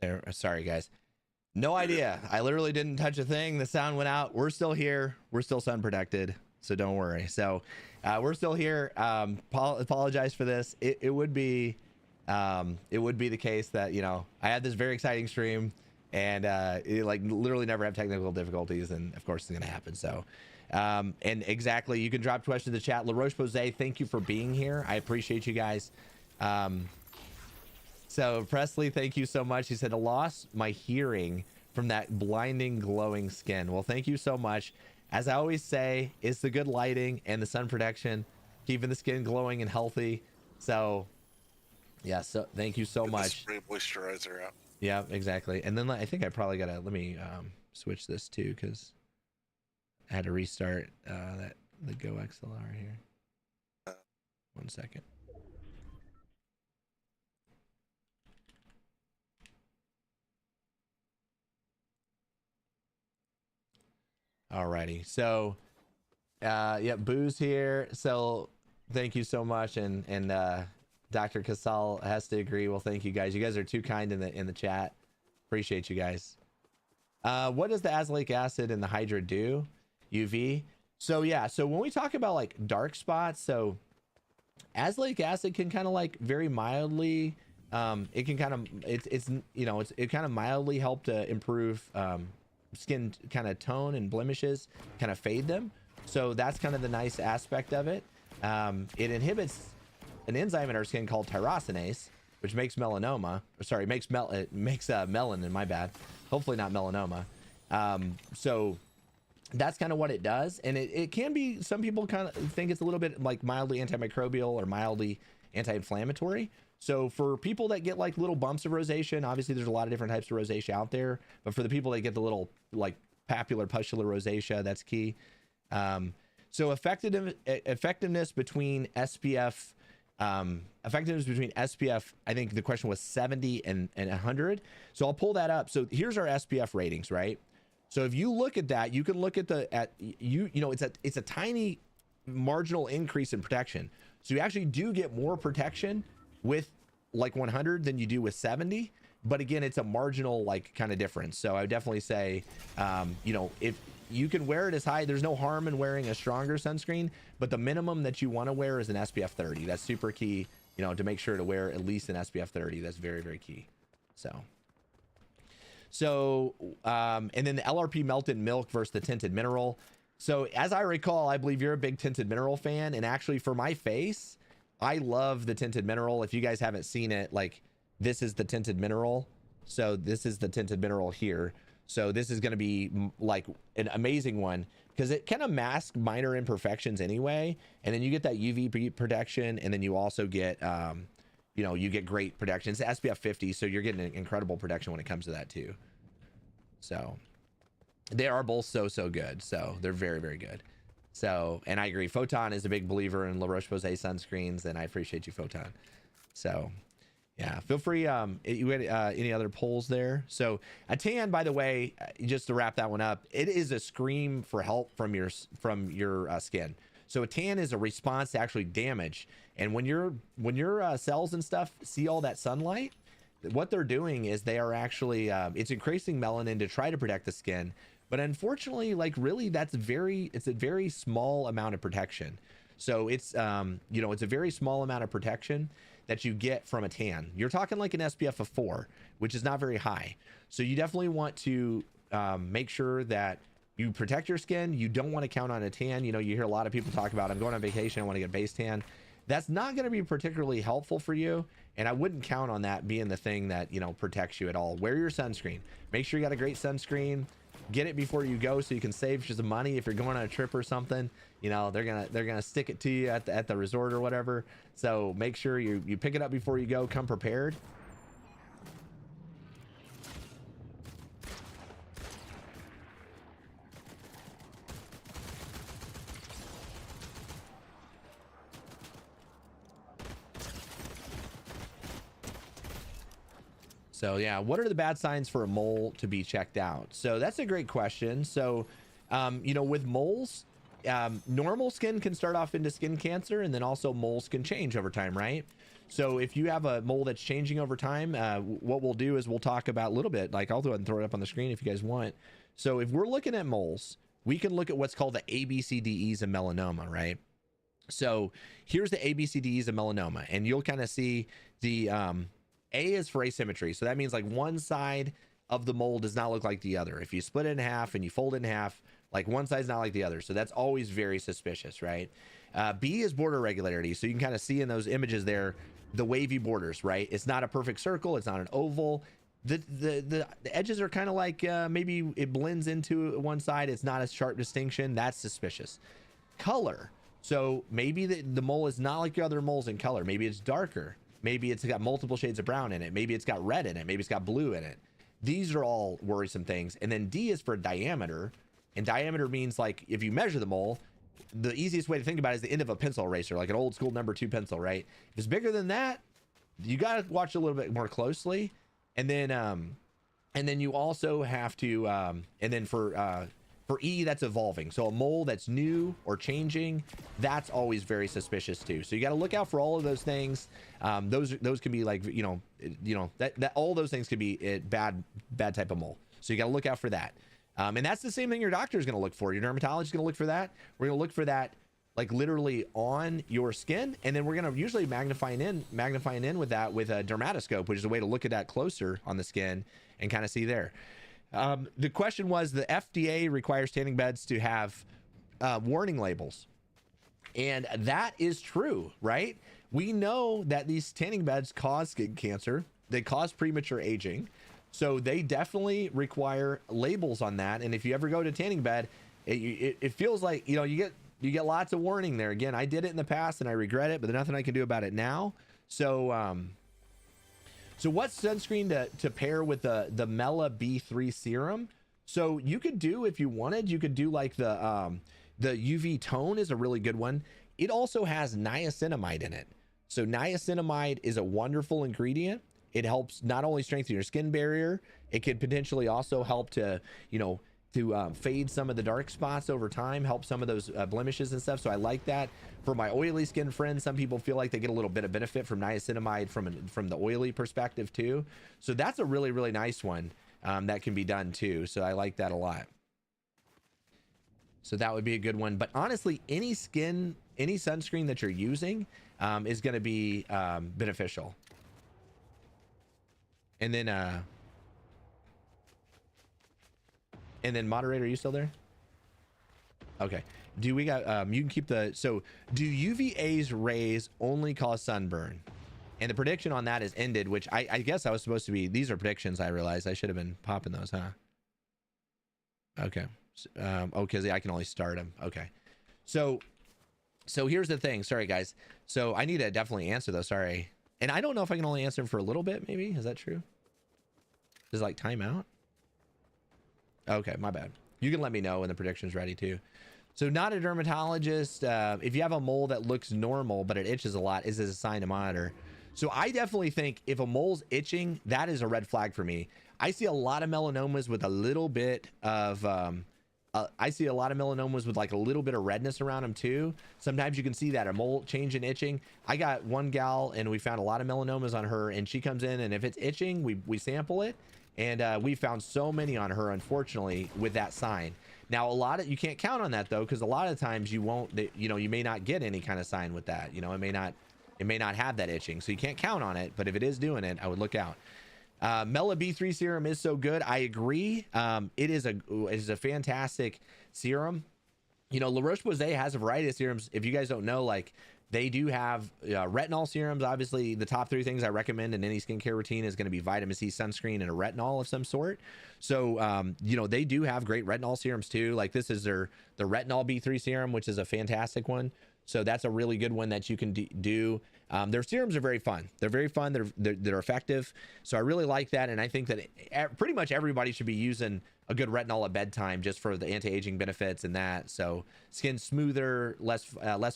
There, sorry guys. No idea. I literally didn't touch a thing. The sound went out. We're still here. We're still sun protected. So don't worry. So we're still here. Apologize for this. It would be the case that, you know, I had this very exciting stream and like literally never have technical difficulties, and of course it's gonna happen. So and exactly, you can drop questions in the chat. Roche-Posay, thank you for being here. I appreciate you guys. So Presley, thank you so much. He said, I lost my hearing from that blinding glowing skin. Well, thank you so much. As I always say, it's the good lighting and the sun protection keeping the skin glowing and healthy. So yeah, so thank you so much. Spray moisturizer out. Yeah, exactly. And then I think I probably gotta, let me switch this too, because I had to restart the Go XLR here. 1 second. Alrighty, so yeah, Boo's here. So thank you so much, and Dr. Casal has to agree. Well, thank you guys. You guys are too kind in the chat. Appreciate you guys. What does the azelaic acid and the Hydra do? UV. So yeah, so when we talk about like dark spots, so azelaic acid can kind of like very mildly, it can kind of it kind of mildly help to improve skin kind of tone and blemishes, kind of fade them. So that's kind of the nice aspect of it. It inhibits an enzyme in our skin called tyrosinase, which makes melanoma, or sorry, makes melanin, my bad. Hopefully not melanoma. So that's kind of what it does. And it can be, some people kind of think it's a little bit like mildly antimicrobial or mildly anti-inflammatory. So for people that get like little bumps of rosacea, and obviously there's a lot of different types of rosacea out there, but for the people that get the little like papular pustular rosacea, that's key. So effectiveness between SPF, I think the question was 70 and 100. So I'll pull that up. So here's our SPF ratings, right? So if you look at that, you can look at it's a tiny marginal increase in protection. So you actually do get more protection with like 100 than you do with 70. But again, it's a marginal like kind of difference. So I would definitely say, if you can wear it as high, there's no harm in wearing a stronger sunscreen, but the minimum that you want to wear is an SPF 30. That's super key, to make sure to wear at least an SPF 30. That's very, very key. So, and then the LRP melted milk versus the tinted mineral. So as I recall, I believe you're a big tinted mineral fan. And actually for my face, I love the tinted mineral. If you guys haven't seen it, like this is the tinted mineral. So this is the tinted mineral here. So this is going to be like an amazing one because it kind of masks minor imperfections anyway. And then you get that UV protection. And then you also get, you get great protection. It's SPF 50. So you're getting an incredible protection when it comes to that too. So they are both so good. So they're very, very good. So, and I agree. Photon is a big believer in La Roche-Posay sunscreens, and I appreciate you, Photon. So yeah, feel free. You had any other polls there? So a tan, by the way, just to wrap that one up, it is a scream for help from your skin. So a tan is a response to actually damage. And when your cells and stuff see all that sunlight, what they're doing is they are actually, it's increasing melanin to try to protect the skin. But unfortunately, like really, it's a very small amount of protection. So it's, it's a very small amount of protection that you get from a tan. You're talking like an SPF of 4, which is not very high. So you definitely want to make sure that you protect your skin. You don't want to count on a tan. You hear a lot of people talk about, I'm going on vacation, I want to get a base tan. That's not going to be particularly helpful for you. And I wouldn't count on that being the thing that, protects you at all. Wear your sunscreen. Make sure you got a great sunscreen. Get it before you go so you can save some money if you're going on a trip or something. They're gonna stick it to you at the resort or whatever. So make sure you pick it up before you go. Come prepared. So yeah, what are the bad signs for a mole to be checked out? So that's a great question. So, with moles, normal skin can start off into skin cancer, and then also moles can change over time, right? So if you have a mole that's changing over time, what we'll do is we'll talk about a little bit, like I'll go ahead and throw it up on the screen if you guys want. So if we're looking at moles, we can look at what's called the ABCDEs of melanoma, right? So here's the ABCDEs of melanoma, and you'll kind of see the A is for asymmetry. So that means like one side of the mole does not look like the other. If you split it in half and you fold it in half, like one side's not like the other. So that's always very suspicious, right? B is border regularity. So you can kind of see in those images there, the wavy borders, right? It's not a perfect circle. It's not an oval. The edges are kind of like maybe it blends into one side. It's not a sharp distinction. That's suspicious. Color. So maybe the mole is not like your other moles in color. Maybe it's darker. Maybe it's got multiple shades of brown in it. Maybe it's got red in it. Maybe it's got blue in it. These are all worrisome things. And then D is for diameter. And diameter means like if you measure the mole, the easiest way to think about it is the end of a pencil eraser, like an old school number 2 pencil, right? If it's bigger than that, you got to watch a little bit more closely. And then you also have to, and then for E, that's evolving. So a mole that's new or changing, that's always very suspicious too. So you got to look out for all of those things. Those can be like, that all those things could be a bad type of mole. So you got to look out for that. And that's the same thing your doctor is going to look for. Your dermatologist is going to look for that. We're going to look for that like literally on your skin, and then we're going to usually magnifying in with that with a dermatoscope, which is a way to look at that closer on the skin and kind of see there. The question was, the FDA requires tanning beds to have warning labels, and that is true, right? We know that these tanning beds cause skin cancer. They cause premature aging, so they definitely require labels on that. And if you ever go to a tanning bed, it feels like you get lots of warning there. Again, I did it in the past and I regret it, but there's nothing I can do about it now. So so what's sunscreen to pair with the Mela B3 serum? So you could do, if you wanted, you could do like the UV tone is a really good one. It also has niacinamide in it. So niacinamide is a wonderful ingredient. It helps not only strengthen your skin barrier, it could potentially also help to, fade some of the dark spots over time, help some of those blemishes and stuff. So I like that. For my oily skin friends, some people feel like they get a little bit of benefit from niacinamide from the oily perspective too. So that's a really, really nice one that can be done too. So I like that a lot. So that would be a good one. But honestly, any sunscreen that you're using is going to be beneficial. And then moderator, are you still there? Okay. Do we got you can keep so do UVA's rays only cause sunburn? And the prediction on that is ended, which I guess I was supposed to be, these are predictions. I realized I should have been popping those, huh? Okay. Because I can only start them. Okay. So here's the thing. Sorry guys. So I need to definitely answer those. Sorry. And I don't know if I can only answer them for a little bit, maybe. Is that true? Does like time out? Okay, my bad. You can let me know when the prediction's ready too. So not a dermatologist. If you have a mole that looks normal, but it itches a lot, is this a sign to monitor? So I definitely think if a mole's itching, that is a red flag for me. I see a lot of melanomas with a little bit of, like a little bit of redness around them too. Sometimes you can see that a mole change in itching. I got one gal and we found a lot of melanomas on her, and she comes in and if it's itching, we sample it. And we found so many on her, unfortunately, with that sign. Now, you can't count on that though, because a lot of times you won't, you may not get any kind of sign with that. It may not have that itching, so you can't count on it. But if it is doing it, I would look out. Mela B3 serum is so good. I agree. It is a fantastic serum. La Roche-Posay has a variety of serums. If you guys don't know, like they do have retinol serums. Obviously, the top 3 things I recommend in any skincare routine is going to be vitamin C, sunscreen, and a retinol of some sort. So, they do have great retinol serums too. Like this is the retinol B3 serum, which is a fantastic one. So that's a really good one that you can do. Their serums are very fun. They're very fun. They're effective. So I really like that. And I think that pretty much everybody should be using a good retinol at bedtime just for the anti-aging benefits and that. So skin smoother, less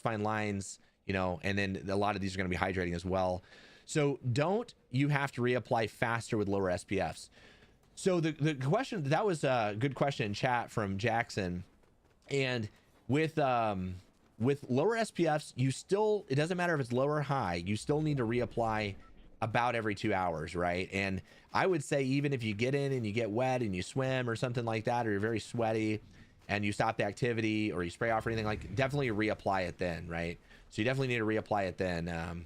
fine lines, and then a lot of these are going to be hydrating as well. So you have to reapply faster with lower SPFs. So the question, that was a good question in chat from Jackson. And with lower SPFs, it doesn't matter if it's low or high, you still need to reapply about every 2 hours, right? And I would say even if you get in and you get wet and you swim or something like that, or you're very sweaty, and you stop the activity or you spray off or anything, like definitely reapply it then, right? So you definitely need to reapply it then.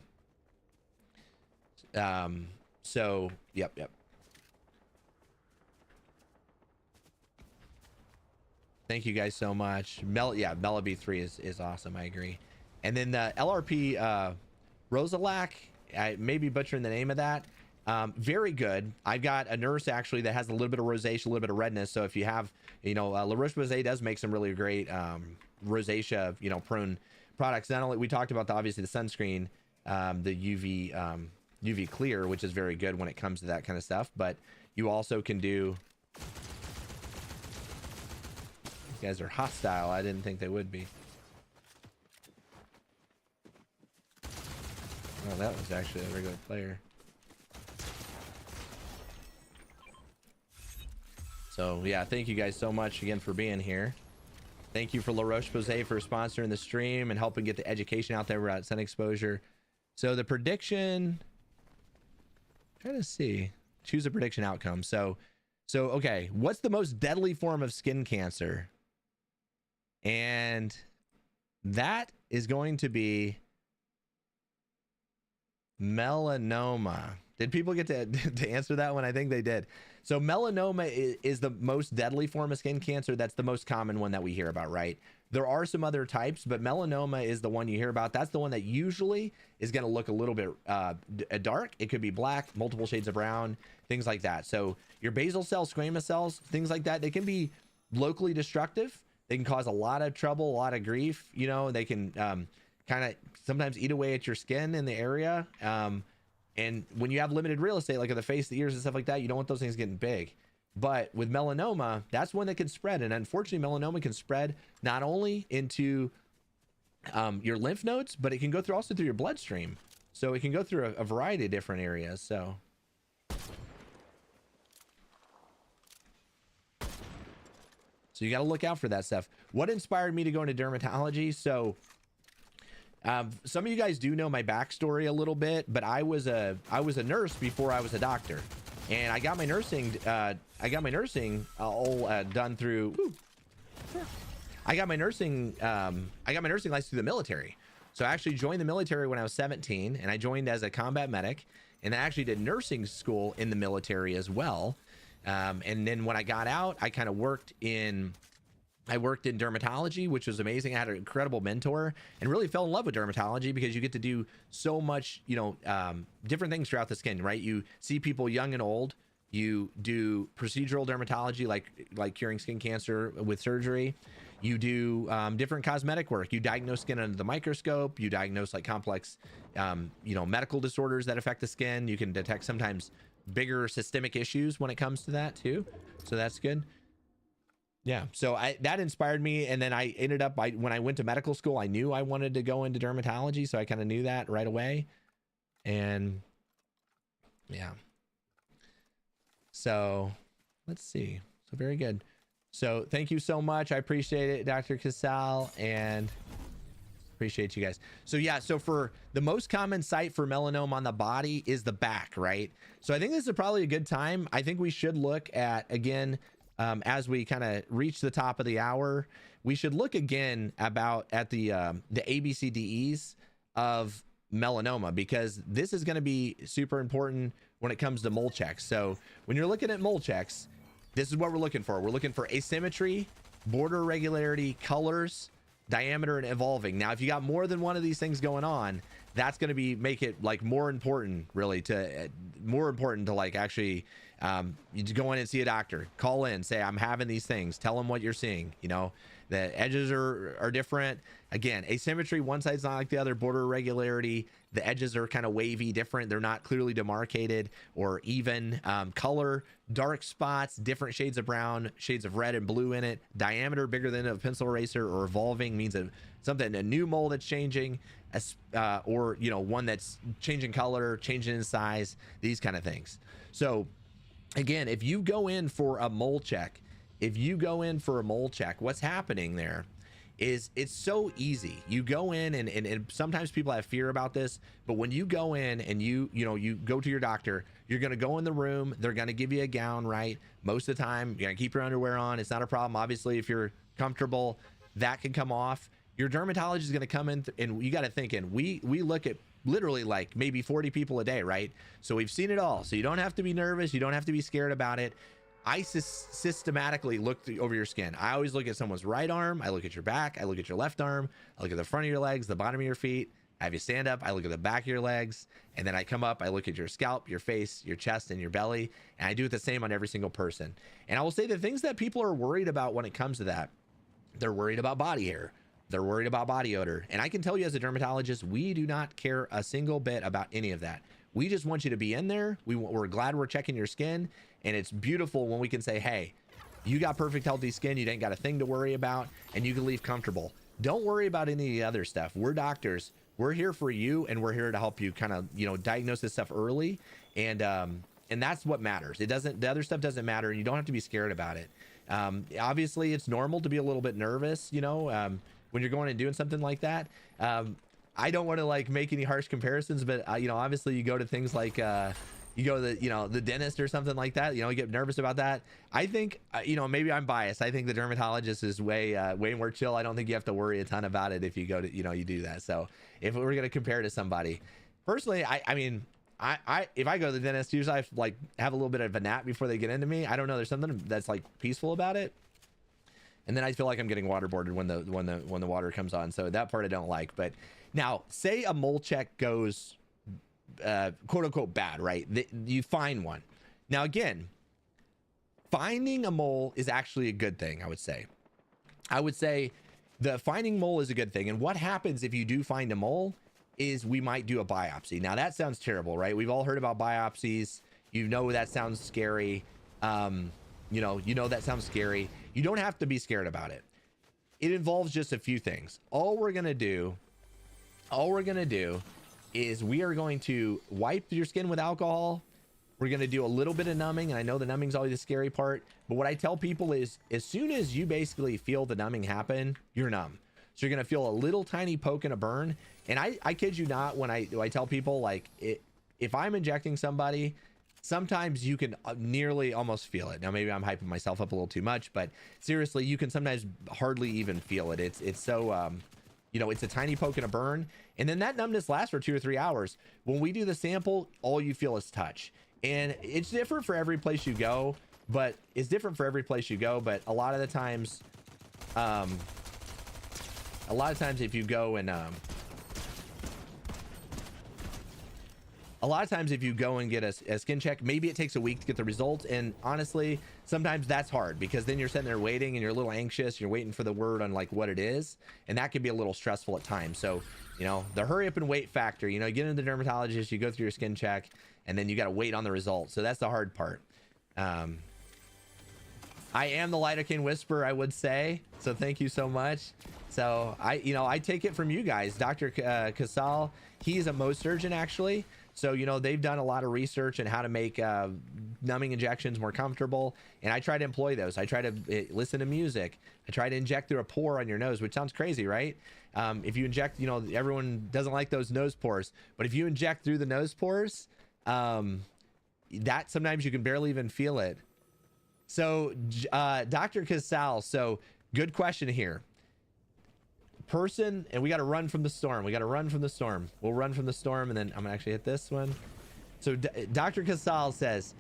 So yep. Thank you guys so much. Yeah, Mela B3 is awesome. I agree. And then the LRP Rosalac, I may be butchering the name of that. Very good. I've got a nurse actually that has a little bit of rosacea, a little bit of redness. So if you have, La Roche-Posay does make some really great rosacea, prone products. Not only we talked about obviously the sunscreen, the UV clear, which is very good when it comes to that kind of stuff, but you also can do. You guys are hostile. I didn't think they would be. Oh, that was actually a regular player. So yeah, thank you guys so much again for being here. Thank you for La Roche-Posay for sponsoring the stream and helping get the education out there about sun exposure. So the prediction, trying to see, choose a prediction outcome. So okay, what's the most deadly form of skin cancer? And that is going to be melanoma. Did people get to answer that one? I think they did. So melanoma is the most deadly form of skin cancer. That's the most common one that we hear about, right? There are some other types, but melanoma is the one you hear about. That's the one that usually is going to look a little bit dark. It could be black, multiple shades of brown, things like that. So your basal cell, squamous cells, things like that, they can be locally destructive. They can cause a lot of trouble, a lot of grief. They can kind of sometimes eat away at your skin in the area. And when you have limited real estate, like in the face, the ears and stuff like that, you don't want those things getting big. But with melanoma, that's one that can spread. And unfortunately, melanoma can spread not only into your lymph nodes, but it can go through also through your bloodstream. So it can go through a variety of different areas. So you got to look out for that stuff. What inspired me to go into dermatology? So some of you guys do know my backstory a little bit, but I was a nurse before I was a doctor, and I got my nursing all done through. I got my nursing license through the military. So I actually joined the military when I was 17, and I joined as a combat medic, and I actually did nursing school in the military as well. And then when I got out, I kind of worked in dermatology, which was amazing. I had an incredible mentor and really fell in love with dermatology because you get to do so much, different things throughout the skin, right? You see people young and old. You do procedural dermatology, like curing skin cancer with surgery. You do different cosmetic work. You diagnose skin under the microscope. You diagnose like complex, medical disorders that affect the skin. You can detect sometimes bigger systemic issues when it comes to that too. So that's good. Yeah, so that inspired me, and then I ended up, when I went to medical school, I knew I wanted to go into dermatology, so I kind of knew that right away, and yeah. So let's see. So very good. So thank you so much. I appreciate it, Dr. Casal, and appreciate you guys. So yeah, so for the most common site for melanoma on the body is the back, right? So I think this is probably a good time. I think we should look at, again, as we kind of reach the top of the hour, we should look again at the ABCDEs of melanoma, because this is going to be super important when it comes to mole checks. So when you're looking at mole checks, this is what we're looking for. We're looking for asymmetry, border irregularity, colors, diameter, and evolving. Now, if you got more than one of these things going on, that's going to make it like more important to like actually you go in and see a doctor, call in, say I'm having these things, tell them what you're seeing. The edges are different. Again, asymmetry, one side's not like the other. Border irregularity, the edges are kind of wavy, different. They're not clearly demarcated or even. Color, dark spots, different shades of brown, shades of red and blue in it. Diameter bigger than a pencil eraser, or evolving means a new mole that's changing, or one that's changing color, changing in size, these kind of things. So again, if you go in for a mole check, what's happening there is it's so easy. You go in and sometimes people have fear about this, but when you go in and you go to your doctor, you're going to go in the room. They're going to give you a gown, right? Most of the time, you're going to keep your underwear on. It's not a problem. Obviously, if you're comfortable, that can come off. Your dermatologist is going to come in and you got to think in, we look at literally like maybe 40 people a day, right? So we've seen it all. So you don't have to be nervous. You don't have to be scared about it. I systematically look over your skin. I always look at someone's right arm. I look at your back. I look at your left arm. I look at the front of your legs, the bottom of your feet. I have you stand up. I look at the back of your legs, and then I come up. I look at your scalp, your face, your chest, and your belly. And I do it the same on every single person. And I will say the things that people are worried about when it comes to that, they're worried about body hair. They're worried about body odor. And I can tell you as a dermatologist, we do not care a single bit about any of that. We just want you to be in there. We're glad we're checking your skin. And it's beautiful when we can say, hey, you got perfect, healthy skin. You ain't got a thing to worry about, and you can leave comfortable. Don't worry about any of the other stuff. We're doctors. We're here for you, and we're here to help you kind of, you know, diagnose this stuff early. And that's what matters. It doesn't, the other stuff doesn't matter, and you don't have to be scared about it. Obviously it's normal to be a little bit nervous, you know, when you're going and doing something like that. I don't want to like make any harsh comparisons, but you know, obviously you go to things like you go to the, you know, the dentist or something like that, you know, you get nervous about that. I think you know, maybe I'm biased. I think the dermatologist is way more chill. I don't think you have to worry a ton about it if you go to, you know, you do that. So if we're going to compare to somebody, personally, I mean, if I go to the dentist, usually I like have a little bit of a nap before they get into me. I don't know, there's something that's like peaceful about it. And then I feel like I'm getting waterboarded when the water comes on. So that part I don't like. But now, say a mole check goes quote unquote bad, right? You find one. Now again, finding a mole is actually a good thing. I would say the finding mole is a good thing. And what happens if you do find a mole is we might do a biopsy. Now that sounds terrible, right? We've all heard about biopsies. You know, that sounds scary. You know that sounds scary. You don't have to be scared about it. It involves just a few things. All we're gonna do is we are going to wipe your skin with alcohol. We're going to do a little bit of numbing, and I know the numbing's always the scary part, but what I tell people is as soon as you basically feel the numbing happen, you're numb. So you're going to feel a little tiny poke and a burn. And I kid you not, when I tell people, like, if I'm injecting somebody, sometimes you can nearly almost feel it. Now maybe I'm hyping myself up a little too much, but seriously, you can sometimes hardly even feel it. It's so you know, it's a tiny poke and a burn, and then that numbness lasts for 2 or 3 hours. When we do the sample, all you feel is touch. And it's different for every place you go, but a lot of the times if you go and get a skin check, maybe it takes a week to get the results. And honestly, sometimes that's hard because then you're sitting there waiting and you're a little anxious. You're waiting for the word on like what it is. And that can be a little stressful at times. So, you know, the hurry up and wait factor, you know, you get into the dermatologist, you go through your skin check, and then you got to wait on the results. So that's the hard part. I am the lidocaine whisperer, I would say. So thank you so much. So I take it from you guys. Dr. Casal, he's a Mohs surgeon actually. So, you know, they've done a lot of research on how to make numbing injections more comfortable. And I try to employ those. I try to listen to music. I try to inject through a pore on your nose, which sounds crazy, right? If you inject, you know, everyone doesn't like those nose pores. But if you inject through the nose pores, that sometimes you can barely even feel it. So, Dr. Casal, so good question here. Person, and we got to run from the storm. We'll run from the storm, and then I'm gonna actually hit this one. So Dr. Casal says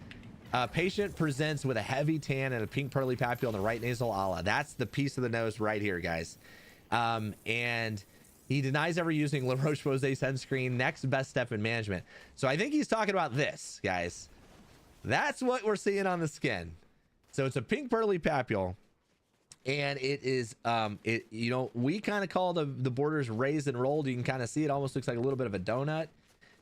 patient presents with a heavy tan and a pink pearly papule on the right nasal ala. That's the piece of the nose right here, guys. And he denies ever using La Roche-Posay sunscreen. Next best step in management. So I think he's talking about this, guys. That's what we're seeing on the skin. So it's a pink pearly papule. And it is, you know, we kind of call the borders raised and rolled. You can kind of see it almost looks like a little bit of a donut.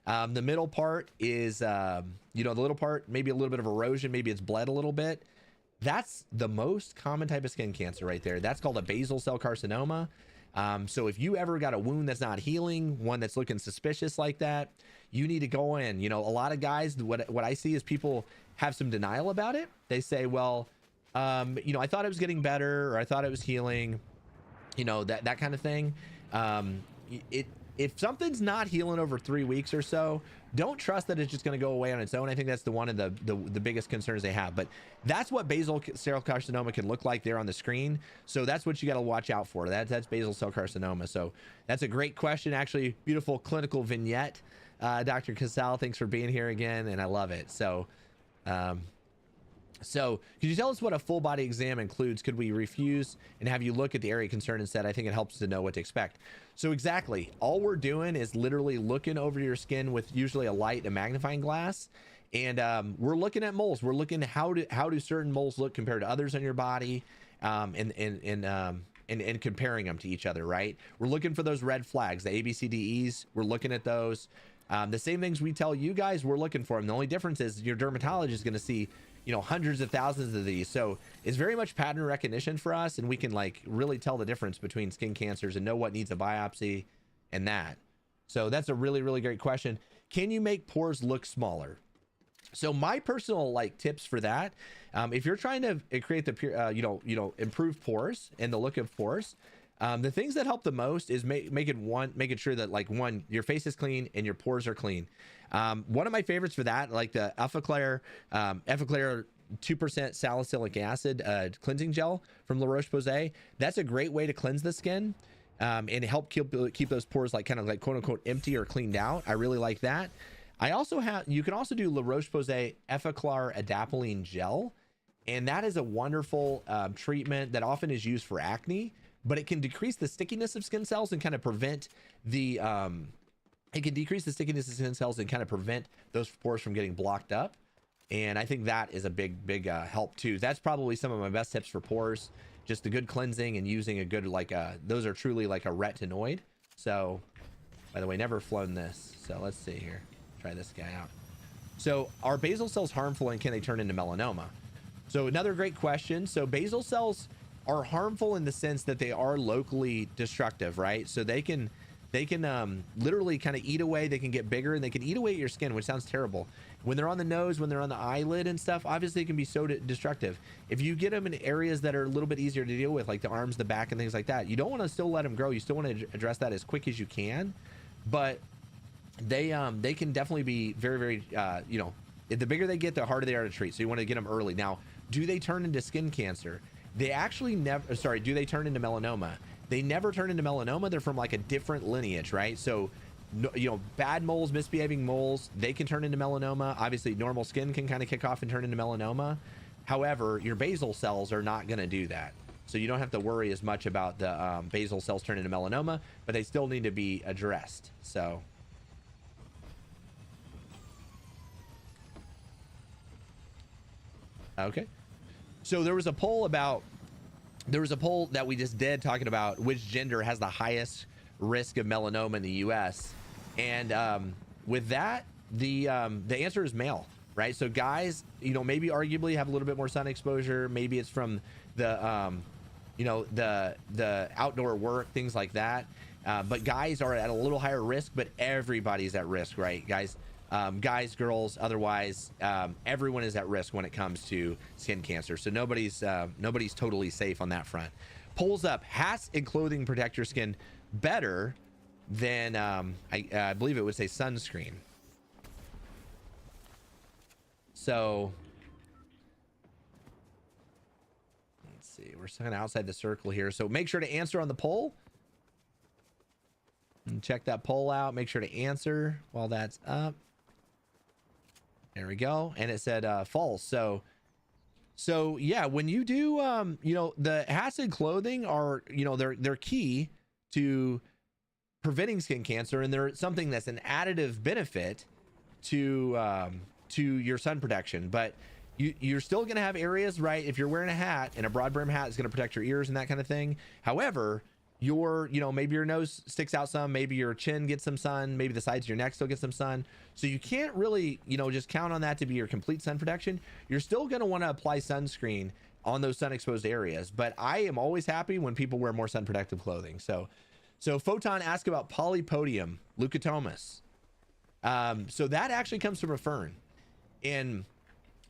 The middle part is, you know, the little part, maybe a little bit of erosion. Maybe it's bled a little bit. That's the most common type of skin cancer right there. That's called a basal cell carcinoma. So if you ever got a wound that's not healing, one that's looking suspicious like that, you need to go in. You know, a lot of guys, what I see is people have some denial about it. They say, well, you know, I thought it was getting better, or I thought it was healing, you know, that kind of thing. if something's not healing over 3 weeks or so, don't trust that it's just going to go away on its own. I think that's one of the biggest concerns they have. But that's what basal cell carcinoma can look like there on the screen. So that's what you got to watch out for. That's basal cell carcinoma. So that's a great question. Actually, beautiful clinical vignette. Dr. Casal, thanks for being here again, and I love it. So could you tell us what a full body exam includes? Could we refuse and have you look at the area concerned instead? I think it helps to know what to expect. So exactly, all we're doing is literally looking over your skin with usually a light and magnifying glass, and we're looking at moles. We're looking at how do certain moles look compared to others on your body, and comparing them to each other, right? We're looking for those red flags, the ABCDEs. We're looking at those. The same things we tell you guys, we're looking for them. The only difference is your dermatologist is going to see, you know, hundreds of thousands of these. So it's very much pattern recognition for us, and we can like really tell the difference between skin cancers and know what needs a biopsy and that. So that's a really, really great question. Can you make pores look smaller? So my personal like tips for that, if you're trying to create the improve pores and the look of pores, the things that help the most is making sure that like your face is clean and your pores are clean. One of my favorites for that, like the Effaclar 2% salicylic acid cleansing gel from Roche-Posay. That's a great way to cleanse the skin and help keep those pores like kind of like quote unquote empty or cleaned out. I really like that. You can also do La Roche-Posay Effaclar adapalene gel, and that is a wonderful treatment that often is used for acne, but it can decrease the stickiness of skin cells and kind of prevent the prevent those pores from getting blocked up. And I think that is a big help too. That's probably some of my best tips for pores, just a good cleansing and using a good those are truly like a retinoid. So by the way, never flown this, so let's see here, try this guy out. So are basal cells harmful and can they turn into melanoma? So another great question. So basal cells are harmful in the sense that they are locally destructive, right? So they can literally kind of eat away. They can get bigger and they can eat away at your skin, which sounds terrible. When they're on the nose, when they're on the eyelid and stuff, obviously it can be so destructive. If you get them in areas that are a little bit easier to deal with, like the arms, the back, and things like that, you don't want to still let them grow. You still want to address that as quick as you can, but they can definitely be very the bigger they get, the harder they are to treat. So you want to get them early. Now, do they turn into skin cancer? They actually never, do they turn into melanoma? They never turn into melanoma. They're from like a different lineage, right? So, bad moles, misbehaving moles, they can turn into melanoma. Obviously, normal skin can kind of kick off and turn into melanoma. However, your basal cells are not going to do that. So you don't have to worry as much about the basal cells turning into melanoma, but they still need to be addressed. So. Okay. So there was a poll that we just did talking about which gender has the highest risk of melanoma in the US, and with that the answer is male, right? So guys, maybe arguably have a little bit more sun exposure. Maybe it's from the the outdoor work, things like that, but guys are at a little higher risk, but everybody's at risk, right, guys? Guys, girls, otherwise, everyone is at risk when it comes to skin cancer. So nobody's totally safe on that front. Polls up: hats and clothing protect your skin better than I believe it would say sunscreen. So let's see, we're kind of outside the circle here, so make sure to answer on the poll and check that poll out. Make sure to answer while that's up. There we go. And it said false. So yeah, when you do the hats and clothing are, they're key to preventing skin cancer, and they're something that's an additive benefit to your sun protection. But you're still going to have areas, right? If you're wearing a hat, and a broad brim hat is going to protect your ears and that kind of thing. However, maybe your nose sticks out some, maybe your chin gets some sun, maybe the sides of your neck still get some sun. So you can't really, just count on that to be your complete sun protection. You're still going to want to apply sunscreen on those sun exposed areas. But I am always happy when people wear more sun protective clothing. So Photon asked about polypodium leukotomas. So that actually comes from a fern. And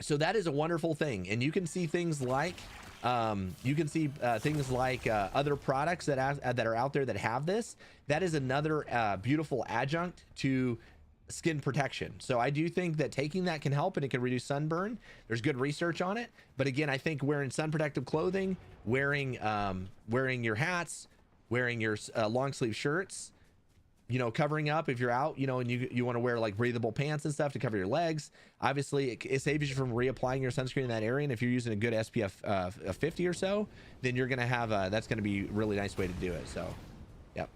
so that is a wonderful thing. And you can see things like You can see things like other products that are out there that have this. That is another beautiful adjunct to skin protection. So I do think that taking that can help, and it can reduce sunburn. There's good research on it, but again, I think wearing sun protective clothing, wearing your hats, wearing your long sleeve shirts, you know, covering up if you're out, you know, and you want to wear like breathable pants and stuff to cover your legs. Obviously it saves you from reapplying your sunscreen in that area, and if you're using a good SPF 50 or so, then you're gonna have that's gonna be a really nice way to do it. So yep.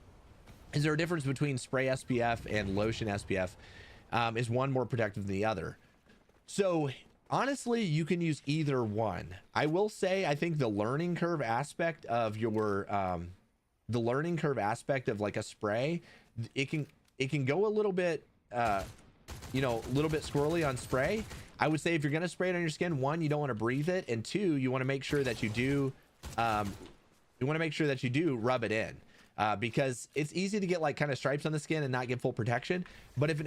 Is there a difference between spray SPF and lotion SPF? Is one more protective than the other? So honestly, you can use either one. I will say, I think the learning curve aspect of your like a spray, it can go a little bit you know, a little bit squirrely on spray. I would say if you're going to spray it on your skin, one, you don't want to breathe it, and two, you want to make sure that you do rub it in. Because it's easy to get like kind of stripes on the skin and not get full protection. But if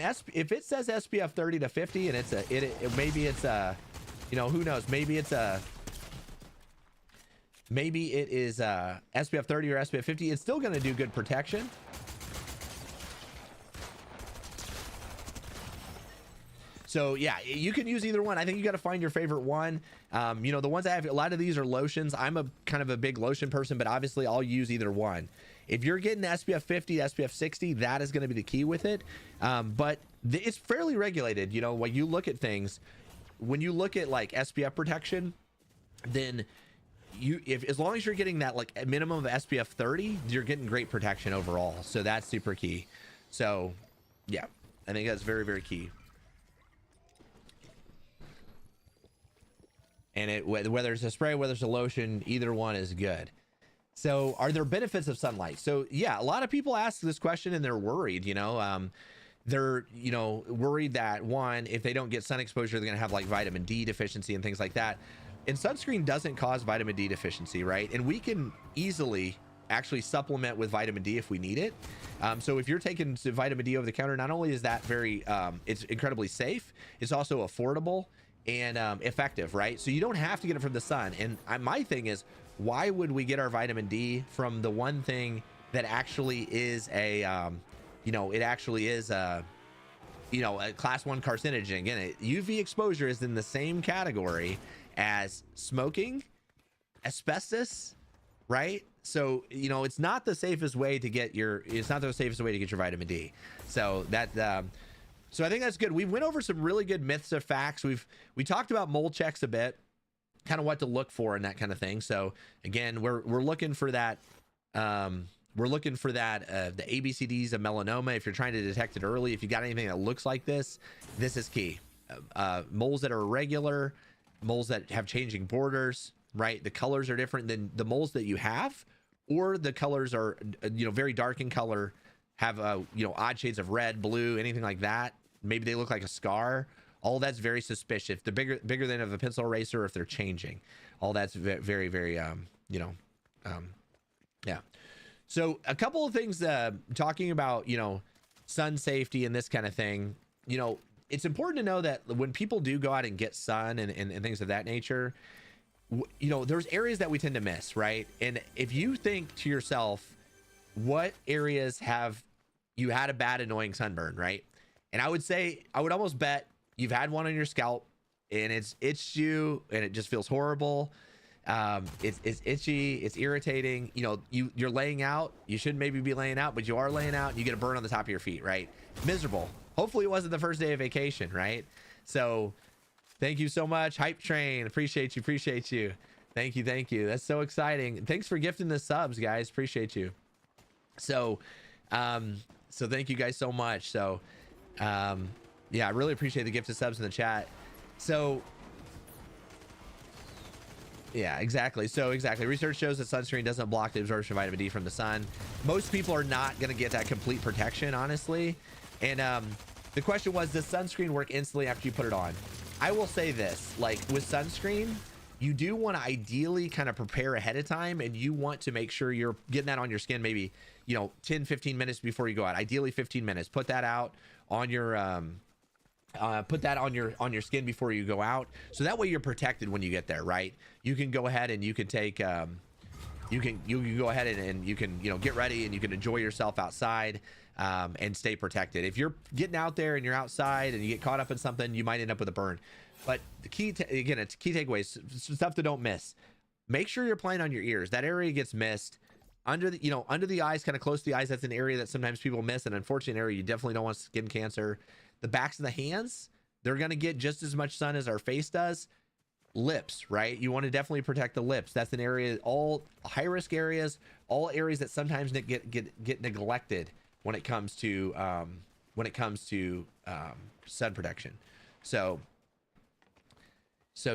it says SPF 30 to 50 and maybe it's you know, who knows, maybe it is SPF 30 or SPF 50, it's still going to do good protection. So yeah, you can use either one. I think you got to find your favorite one. You know, the ones I have, a lot of these are lotions. I'm a kind of a big lotion person, but obviously I'll use either one. If you're getting SPF 50, SPF 60, that is going to be the key with it. But it's fairly regulated. You know, when you look at things, when you look at like SPF protection, then as long as you're getting that like a minimum of SPF 30, you're getting great protection overall. So that's super key. So yeah, I think that's very, very key. And whether it's a spray, whether it's a lotion, either one is good. So are there benefits of sunlight? So yeah, a lot of people ask this question and they're worried, you know, they're, you know, worried that one, if they don't get sun exposure, they're going to have like vitamin D deficiency and things like that. And sunscreen doesn't cause vitamin D deficiency, right? And we can easily actually supplement with vitamin D if we need it. So if you're taking vitamin D over the counter, not only is that very, it's incredibly safe, it's also affordable and effective, right? So you don't have to get it from the sun. And my thing is, why would we get our vitamin D from the one thing that actually is a you know, it actually is a, you know, a class 1 carcinogen? Again, UV exposure is in the same category as smoking, asbestos, right? So, you know, it's not the safest way to get your vitamin D. So that so I think that's good. We went over some really good myths or facts. We talked about mold checks a bit, kind of what to look for and that kind of thing. So again, we're looking for that. The ABCDs of melanoma. If you're trying to detect it early, if you got anything that looks like this is key. Moles that are irregular, moles that have changing borders, right? The colors are different than the moles that you have, or the colors are, you know, very dark in color, have you know, odd shades of red, blue, anything like that. Maybe they look like a scar. All that's very suspicious. If they're bigger than of a pencil eraser, if they're changing, all that's very, very, you know, yeah. So a couple of things, talking about, you know, sun safety and this kind of thing. You know, it's important to know that when people do go out and get sun and things of that nature, you know, there's areas that we tend to miss, right? And if you think to yourself, what areas have you had a bad, annoying sunburn, right? And I would say, I would almost bet you've had one on your scalp and it's itched you and it just feels horrible. It's itchy, it's irritating. You know, you're laying out, you shouldn't maybe be laying out, but you are laying out and you get a burn on the top of your feet, right? Miserable. Hopefully it wasn't the first day of vacation, right? So thank you so much, Hype Train. Appreciate you. Thank you. That's so exciting. Thanks for gifting the subs, guys. Appreciate you. So so thank you guys so much. So yeah, I really appreciate the gifted subs in the chat. So yeah, exactly. So exactly, research shows that sunscreen doesn't block the absorption of vitamin D from the sun. Most people are not going to get that complete protection, honestly. And the question was, does sunscreen work instantly after you put it on? I will say this, like with sunscreen, you do want to ideally kind of prepare ahead of time, and you want to make sure you're getting that on your skin maybe, you know, 10-15 minutes before you go out. Ideally 15 minutes. Put that out on your put that on your skin before you go out, so that way you're protected when you get there, right? You can go ahead and you can take you can go ahead and you can, you know, get ready and you can enjoy yourself outside, and stay protected. If you're getting out there and you're outside and you get caught up in something, you might end up with a burn. But the key again, it's key takeaways, stuff to don't miss. Make sure you're playing on your ears. That area gets missed. Under the, you know, under the eyes, kind of close to the eyes, that's an area that sometimes people miss, an unfortunate area you definitely don't want skin cancer. The backs of the hands, they're going to get just as much sun as our face does. Lips, right? You want to definitely protect the lips. That's an area, all high risk areas, all areas that sometimes get neglected when it comes to sun protection. So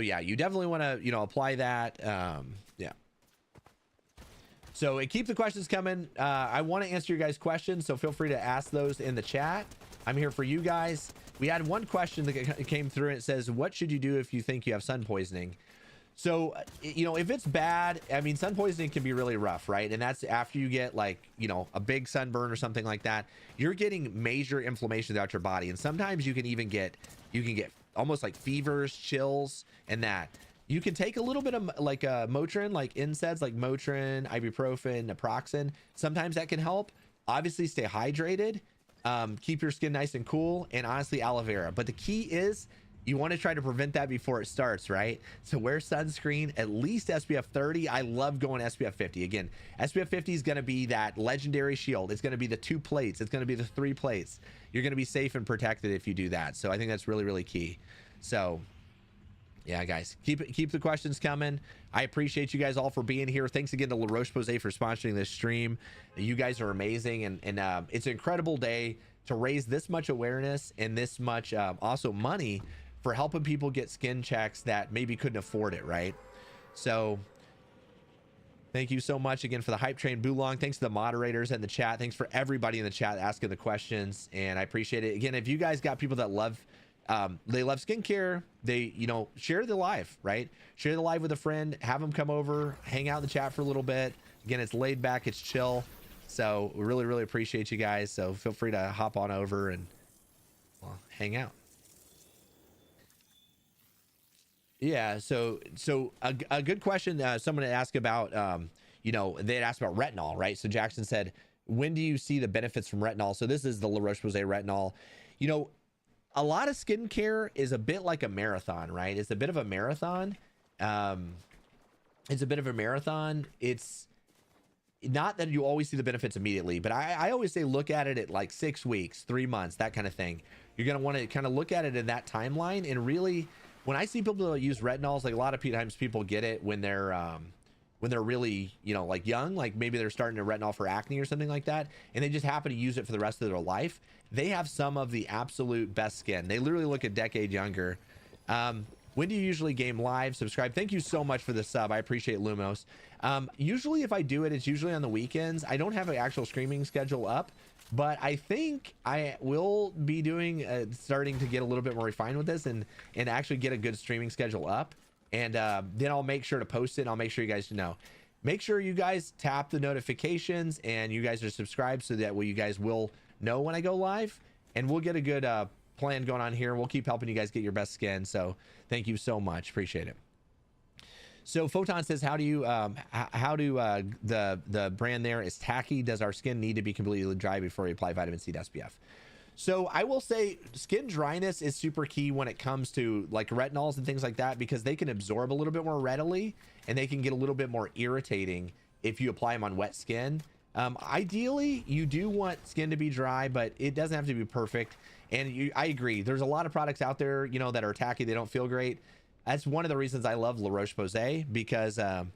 yeah, you definitely want to, you know, apply that. Yeah. So keep the questions coming. I want to answer your guys' questions, so feel free to ask those in the chat. I'm here for you guys. We had one question that came through and it says, what should you do if you think you have sun poisoning? So, you know, if it's bad, I mean, sun poisoning can be really rough, right? And that's after you get, like, you know, a big sunburn or something like that. You're getting major inflammation throughout your body. And sometimes you can even get, almost like fevers, chills, and that. You can take a little bit of like Motrin, like NSAIDs, like Motrin, ibuprofen, naproxen. Sometimes that can help. Obviously, stay hydrated. Keep your skin nice and cool, and honestly, aloe vera. But the key is you want to try to prevent that before it starts, right? So wear sunscreen, at least SPF 30. I love going SPF 50. Again, SPF 50 is going to be that legendary shield. It's going to be the 2 plates. It's going to be the 3 plates. You're going to be safe and protected if you do that. So I think that's really, really key. So yeah, guys, keep the questions coming. I appreciate you guys all for being here. Thanks again to Roche-Posay for sponsoring this stream. You guys are amazing, and it's an incredible day to raise this much awareness and this much also money for helping people get skin checks that maybe couldn't afford it, right? So thank you so much again for the hype train, Boolong. Thanks to the moderators in the chat. Thanks for everybody in the chat asking the questions, and I appreciate it. Again, if you guys got people that love they love skincare, they, you know, share the live, right? Share the live with a friend, have them come over, hang out in the chat for a little bit. Again, it's laid back, it's chill. So we really, really appreciate you guys. So feel free to hop on over and, well, hang out. Yeah. So a good question. Someone had asked about, you know, they had asked about retinol, right? So Jackson said, when do you see the benefits from retinol? So this is the Roche-Posay retinol. You know, a lot of skincare is a bit like a marathon, right? It's a bit of a marathon. It's not that you always see the benefits immediately, but I always say look at it at like 6 weeks, 3 months, that kind of thing. You're going to want to kind of look at it in that timeline. And really, when I see people that use retinols, like a lot of times people get it when they're really, you know, like young, like maybe they're starting to retinol for acne or something like that, and they just happen to use it for the rest of their life. They have some of the absolute best skin. They literally look a decade younger. When do you usually game live? Subscribe. Thank you so much for the sub. I appreciate Lumos. Usually if I do it, it's usually on the weekends. I don't have an actual streaming schedule up, but I think I will be doing, starting to get a little bit more refined with this and actually get a good streaming schedule up. And then I'll make sure to post it. I'll make sure you guys know. Make sure you guys tap the notifications and you guys are subscribed so that way you guys will know when I go live, and we'll get a good plan going on here. We'll keep helping you guys get your best skin. So thank you so much. Appreciate it. So Photon says, how do the brand there is tacky? Does our skin need to be completely dry before we apply vitamin C to SPF? So I will say skin dryness is super key when it comes to like retinols and things like that, because they can absorb a little bit more readily and they can get a little bit more irritating if you apply them on wet skin. Ideally, you do want skin to be dry, but it doesn't have to be perfect. And I agree. There's a lot of products out there, you know, that are tacky. They don't feel great. That's one of the reasons I love La Roche-Posay, because thank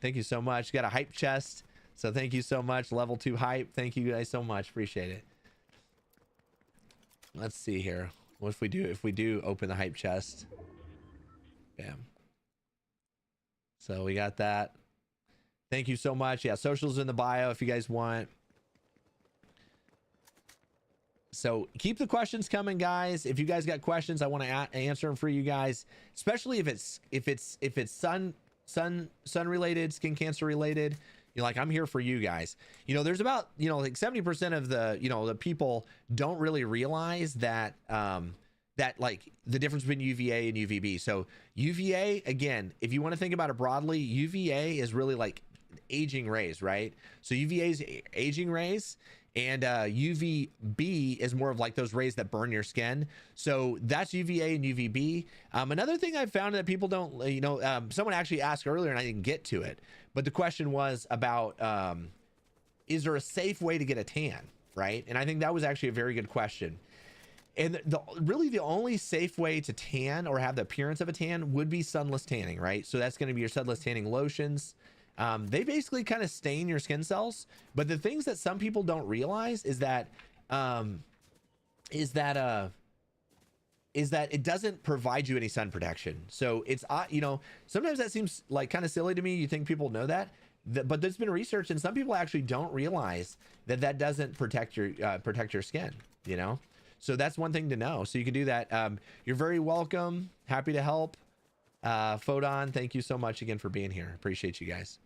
you so much. You got a hype chest. So thank you so much. Level 2 hype. Thank you guys so much. Appreciate it. Let's see here. What if we do open the hype chest? Bam. So we got that. Thank you so much. Yeah, socials in the bio if you guys want. So keep the questions coming, guys. If you guys got questions, I want to answer them for you guys, especially if it's sun related, skin cancer related. Like, I'm here for you guys. There's about, like 70% of the people don't really realize that, that like the difference between UVA and UVB. So UVA, again, if you want to think about it broadly, UVA is really like aging rays, right? So UVA is aging rays, and UVB is more of like those rays that burn your skin. So that's UVA and UVB. Another thing I've found that people don't, someone actually asked earlier and I didn't get to it, but the question was about, is there a safe way to get a tan, right? And I think that was actually a very good question. And really the only safe way to tan or have the appearance of a tan would be sunless tanning, right? So that's going to be your sunless tanning lotions. They basically kind of stain your skin cells, but the things that some people don't realize is that it doesn't provide you any sun protection. So it's sometimes that seems like kind of silly to me. You think people know that, but there's been research, and some people actually don't realize that doesn't protect your skin. So that's one thing to know. So you can do that. You're very welcome. Happy to help. Photon, thank you so much again for being here. Appreciate you guys.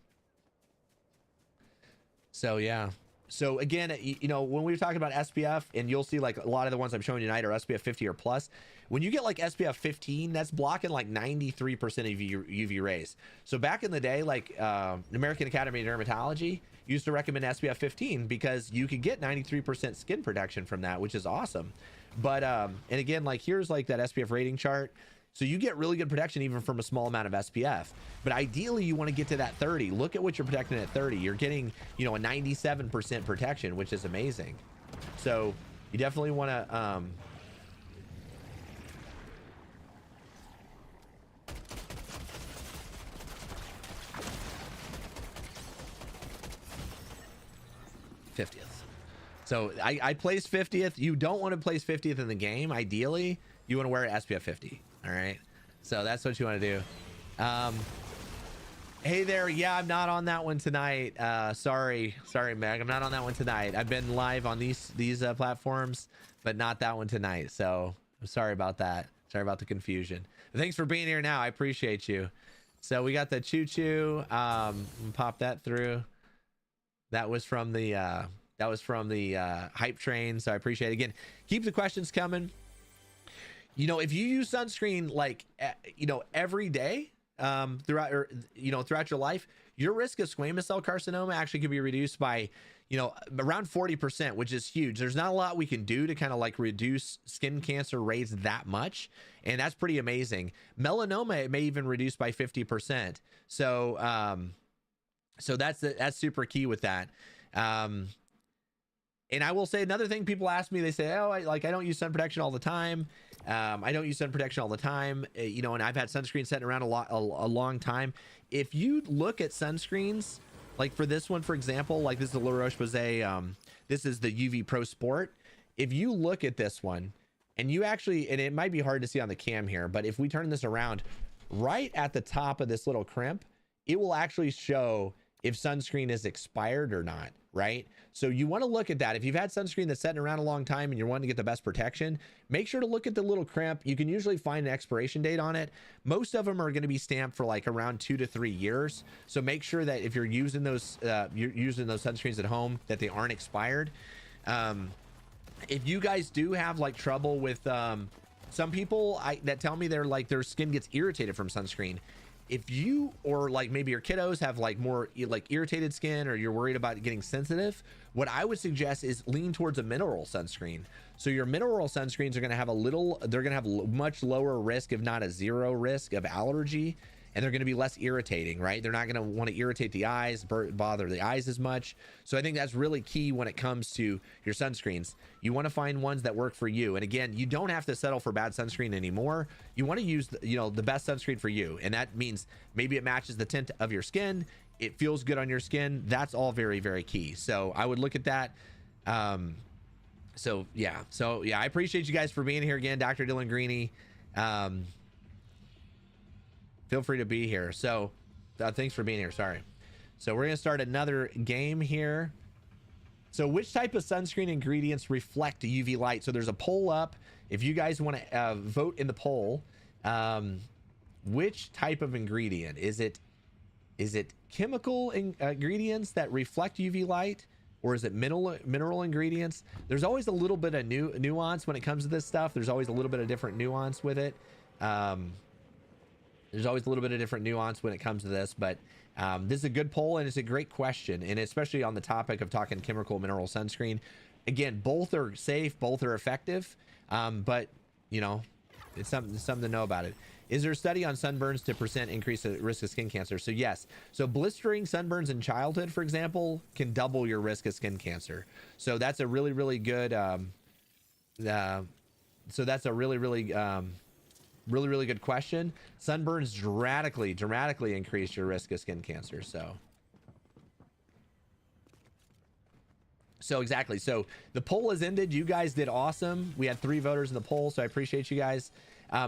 So yeah, so again, when we were talking about SPF, and you'll see like a lot of the ones I'm showing you tonight are SPF 50 or plus. When you get like SPF 15, that's blocking like 93% of UV rays. So back in the day, like the American Academy of Dermatology used to recommend SPF 15 because you could get 93% skin protection from that, which is awesome. But and again, like here's like that SPF rating chart. So you get really good protection even from a small amount of SPF, but ideally you want to get to that 30. Look at what you're protecting at 30. You're getting, a 97% protection, which is amazing. So you definitely want to, 50th. So I placed 50th. You don't want to place 50th in the game. Ideally, you want to wear SPF 50. All right, so that's what you want to do. Hey there. Yeah, I'm not on that one tonight. Sorry Meg, I'm not on that one tonight. I've been live on these platforms, but not that one tonight. So I'm sorry about that. Sorry about the confusion. Thanks for being here now. I appreciate you. So we got the choo-choo. Pop that through. That was from the hype train. So I appreciate it. Again, keep the questions coming. If you use sunscreen like every day throughout your life, your risk of squamous cell carcinoma actually can be reduced by around 40%, which is huge. There's not a lot we can do to kind of like reduce skin cancer rates that much, and that's pretty amazing. Melanoma, it may even reduce by 50%. So so that's super key with that. And I will say another thing people ask me, they say, oh, I don't use sun protection all the time. I don't use sun protection all the time, and I've had sunscreen sitting around a long time. If you look at sunscreens, like for this one, for example, like this is the Roche-Posay, this is the UV Pro Sport. If you look at this one, and you actually, and it might be hard to see on the cam here, but if we turn this around, right at the top of this little crimp, it will actually show if sunscreen is expired or not, right? So you want to look at that. If you've had sunscreen that's sitting around a long time and you're wanting to get the best protection, make sure to look at the little crimp. You can usually find an expiration date on it. Most of them are going to be stamped for like around 2 to 3 years. So make sure that if you're using those sunscreens at home, that they aren't expired. If you guys do have like trouble with some people that tell me their skin gets irritated from sunscreen. If you, or like maybe your kiddos have like more like irritated skin, or you're worried about getting sensitive, what I would suggest is lean towards a mineral sunscreen. So your mineral sunscreens are going to have they're going to have much lower risk, if not a zero risk of allergy. And they're going to be less irritating, right? They're not going to want to irritate the eyes, bother the eyes as much. So I think that's really key when it comes to your sunscreens. You want to find ones that work for you. And again, you don't have to settle for bad sunscreen anymore. You want to use the best sunscreen for you. And that means maybe it matches the tint of your skin. It feels good on your skin. That's all very, very key. So I would look at that. So yeah, I appreciate you guys for being here again. Dr. Dylan Greeney. Feel free to be here. So thanks for being here. Sorry. So we're going to start another game here. So which type of sunscreen ingredients reflect UV light? So there's a poll up. If you guys want to vote in the poll, which type of ingredient is it? Is it chemical ingredients that reflect UV light, or is it mineral ingredients? There's always a little bit of nuance when it comes to this stuff. There's always a little bit of different nuance with it. There's always a little bit of different nuance when it comes to this, but this is a good poll and it's a great question, and especially on the topic of talking chemical mineral sunscreen. Again, both are safe, both are effective, but you know, it's something to know about it. Is there a study on sunburns to percent increase the risk of skin cancer? So yes. So blistering sunburns in childhood, for example, can double your risk of skin cancer. So that's a really, really good. So that's a really, really good question. Sunburns dramatically increase your risk of skin cancer. So exactly. So the poll has ended. You guys did awesome. We had 3 voters in the poll, so I appreciate you guys.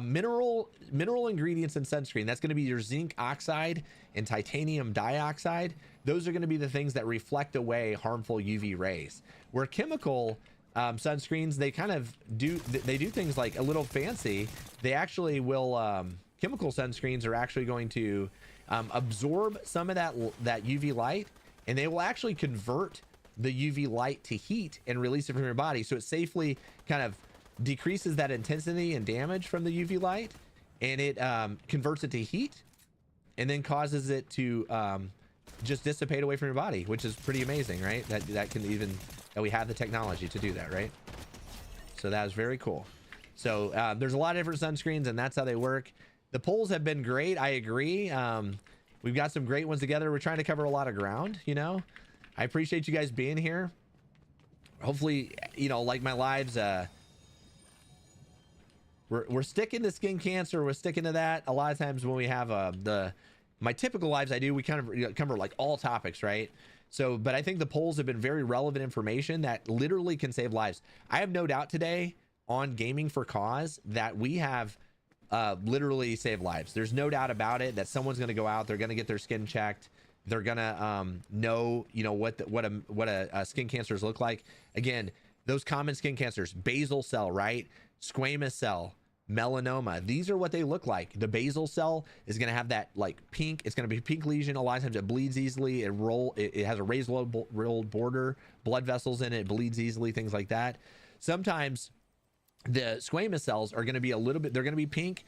Mineral ingredients in sunscreen. That's going to be your zinc oxide and titanium dioxide. Those are going to be the things that reflect away harmful UV rays. Where chemical sunscreens, they kind of do things like a little fancy. They actually will. Chemical sunscreens are actually going to absorb some of that UV light, and they will actually convert the UV light to heat and release it from your body, so it safely kind of decreases that intensity and damage from the UV light, and it converts it to heat and then causes it to just dissipate away from your body, which is pretty amazing, right? That we have the technology to do that, right? So that is very cool. So there's a lot of different sunscreens, and that's how they work. The polls have been great. I agree. We've got some great ones together. We're trying to cover a lot of ground, you know. I appreciate you guys being here. Hopefully, you know, like my lives, we're sticking to skin cancer. We're sticking to that. A lot of times when we have my typical lives, we kind of cover like all topics, right? So, but I think the polls have been very relevant information that literally can save lives. I have no doubt today on Gaming for Cause that we have literally saved lives. There's no doubt about it that someone's going to go out, they're going to get their skin checked. They're gonna know, you know, what a skin cancers look like. Again, those common skin cancers: basal cell, right? Squamous cell, melanoma. These are what they look like. The basal cell is gonna have that like pink. It's gonna be a pink lesion. A lot of times it bleeds easily. It has a raised rolled border, blood vessels in it. It bleeds easily. Things like that. Sometimes the squamous cells are gonna be they're gonna be pink.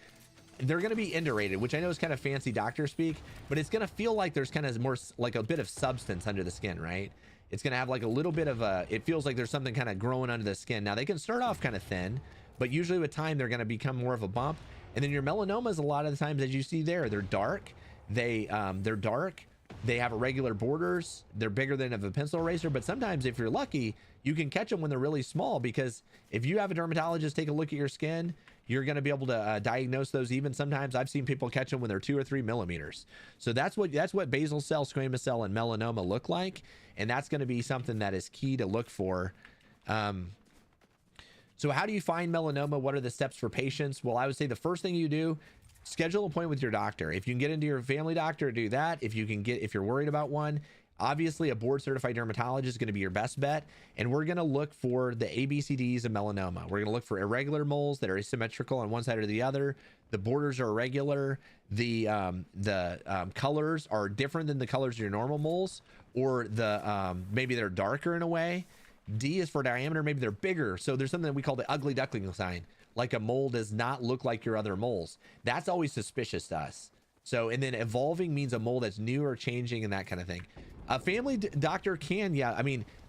They're going to be indurated, which I know is kind of fancy doctor speak, but it's going to feel like there's kind of more like a bit of substance under the skin, right? It's going to have like a little bit of it feels like there's something kind of growing under the skin. Now they can start off kind of thin, but usually with time they're going to become more of a bump. And then your melanomas, a lot of the times, as you see there, they're dark. They're dark. They have irregular borders. They're bigger than of a pencil eraser, but sometimes if you're lucky, you can catch them when they're really small, because if you have a dermatologist take a look at your skin, you're going to be able to diagnose those. Even sometimes I've seen people catch them when they're 2 or 3 millimeters. So that's what basal cell, squamous cell, and melanoma look like, and that's going to be something that is key to look for. So how do you find melanoma? What are the steps for patients? Well, I would say the first thing you do, schedule an appointment with your doctor. If you can get into your family doctor, do that. If you're worried about one, obviously a board certified dermatologist is going to be your best bet. And we're going to look for the ABCDs of melanoma. We're going to look for irregular moles that are asymmetrical on one side or the other. The borders are irregular. The colors are different than the colors of your normal moles, or maybe they're darker in a way. D is for diameter. Maybe they're bigger. So there's something that we call the ugly duckling sign. Like a mole does not look like your other moles. That's always suspicious to us. So, and then evolving means a mole that's new or changing and that kind of thing. A family doctor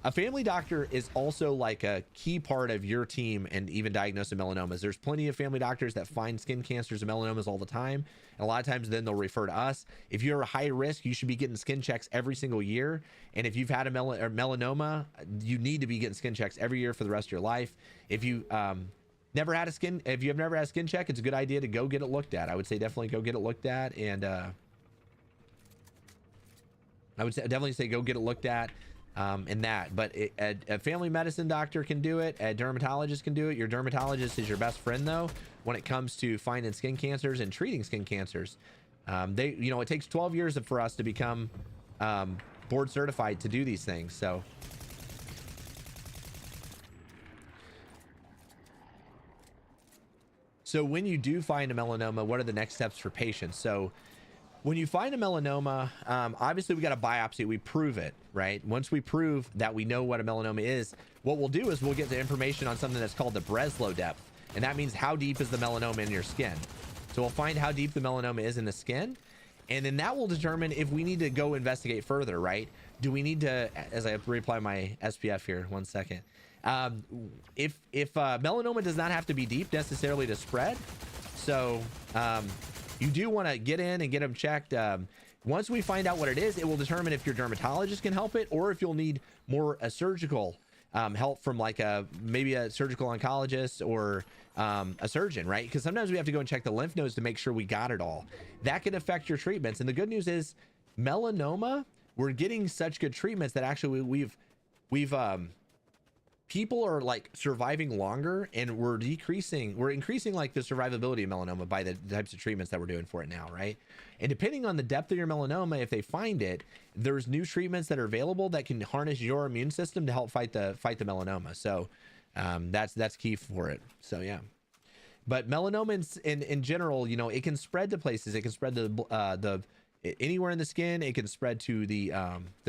a family doctor is also like a key part of your team and even diagnosing melanomas. There's plenty of family doctors that find skin cancers and melanomas all the time. And a lot of times then they'll refer to us. If you're a high risk, you should be getting skin checks every single year. And if you've had a melanoma, you need to be getting skin checks every year for the rest of your life. If you if you've never had a skin check, it's a good idea to go get it looked at. I would say definitely go get it looked at. And I would definitely say go get it looked at and that. But a family medicine doctor can do it. A dermatologist can do it. Your dermatologist is your best friend, though, when it comes to finding skin cancers and treating skin cancers. It takes 12 years for us to become board certified to do these things. So when you do find a melanoma, what are the next steps for patients? So When you find a melanoma, obviously we got a biopsy, we prove it, right? Once we prove that we know what a melanoma is, what we'll do is we'll get the information on something that's called the Breslow depth. And that means how deep is the melanoma in your skin. So we'll find how deep the melanoma is in the skin. And then that will determine if we need to go investigate further, right? Do we need to, as I reapply my SPF here, 1 second. If melanoma does not have to be deep necessarily to spread. So you do want to get in and get them checked. Once we find out what it is, it will determine if your dermatologist can help it or if you'll need more surgical help from like maybe a surgical oncologist or a surgeon, right? Because sometimes we have to go and check the lymph nodes to make sure we got it all. That can affect your treatments. And the good news is melanoma, we're getting such good treatments that actually we've people are like surviving longer, and we're increasing like the survivability of melanoma by the types of treatments that we're doing for it now, right? And depending on the depth of your melanoma, if they find it, there's new treatments that are available that can harness your immune system to help fight the melanoma. So that's key for it. So yeah, but melanoma in general, you know, it can spread to places. It can spread to anywhere in the skin. It can spread to the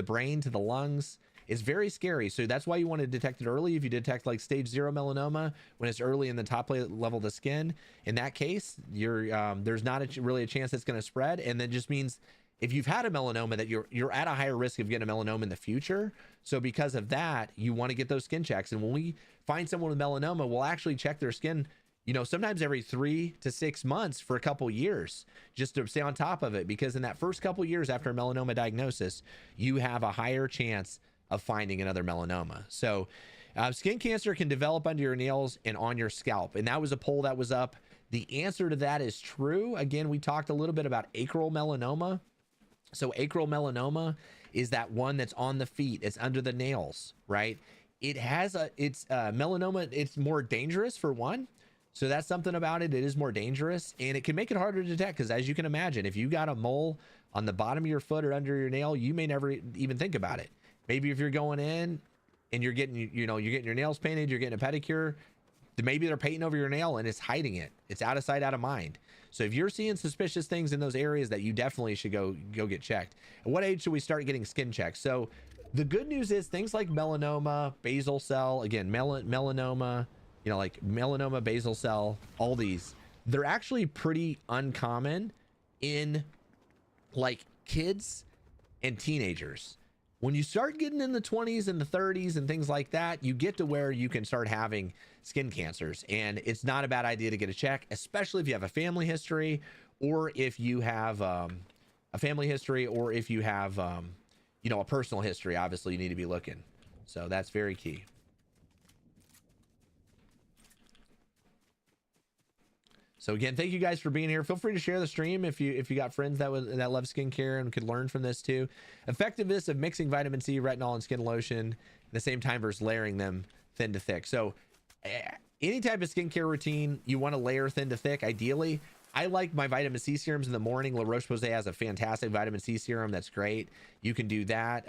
brain, to the lungs. It's very scary. So that's why you want to detect it early. If you detect like stage 0 melanoma when it's early in the top level of the skin, in that case, there's not really a chance it's going to spread. And that just means if you've had a melanoma, that you're at a higher risk of getting a melanoma in the future. So because of that, you want to get those skin checks. And when we find someone with melanoma, we'll actually check their skin, you know, sometimes every 3 to 6 months for a couple years, just to stay on top of it. Because in that first couple years after a melanoma diagnosis, you have a higher chance of finding another melanoma. So skin cancer can develop under your nails and on your scalp. And that was a poll that was up. The answer to that is true. Again, we talked a little bit about acral melanoma. So acral melanoma is that one that's on the feet. It's under the nails, right? It's melanoma. It's more dangerous for one. So that's something about it. It is more dangerous, and it can make it harder to detect. Because as you can imagine, if you got a mole on the bottom of your foot or under your nail, you may never even think about it. Maybe if you're going in and you're getting your nails painted, you're getting a pedicure, maybe they're painting over your nail and it's hiding it. It's out of sight, out of mind. So if you're seeing suspicious things in those areas, that you definitely should go get checked. At what age should we start getting skin checks? So the good news is things like melanoma, basal cell, again, melanoma, you know, like melanoma, basal cell, all these, they're actually pretty uncommon in like kids and teenagers. When you start getting in the 20s and the 30s and things like that, you get to where you can start having skin cancers. And it's not a bad idea to get a check, especially if you have a family history, or if you have a family history, or if you have, you know, a personal history. Obviously, you need to be looking. So that's very key. So again, thank you guys for being here. Feel free to share the stream if you got friends that love skincare and could learn from this too. Effectiveness of mixing vitamin C, retinol, and skin lotion at the same time versus layering them thin to thick. So any type of skincare routine, you want to layer thin to thick. Ideally, I like my vitamin C serums in the morning. La Roche-Posay has a fantastic vitamin C serum that's great. You can do that.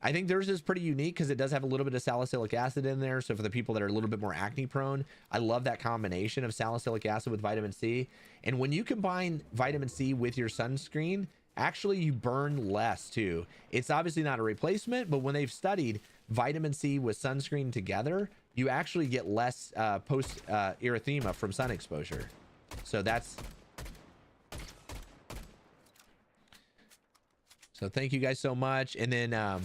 I think theirs is pretty unique because it does have a little bit of salicylic acid in there. So for the people that are a little bit more acne prone, I love that combination of salicylic acid with vitamin C. And when you combine vitamin C with your sunscreen, actually you burn less too. It's obviously not a replacement, but when they've studied vitamin C with sunscreen together, you actually get less post erythema from sun exposure. So thank you guys so much. And then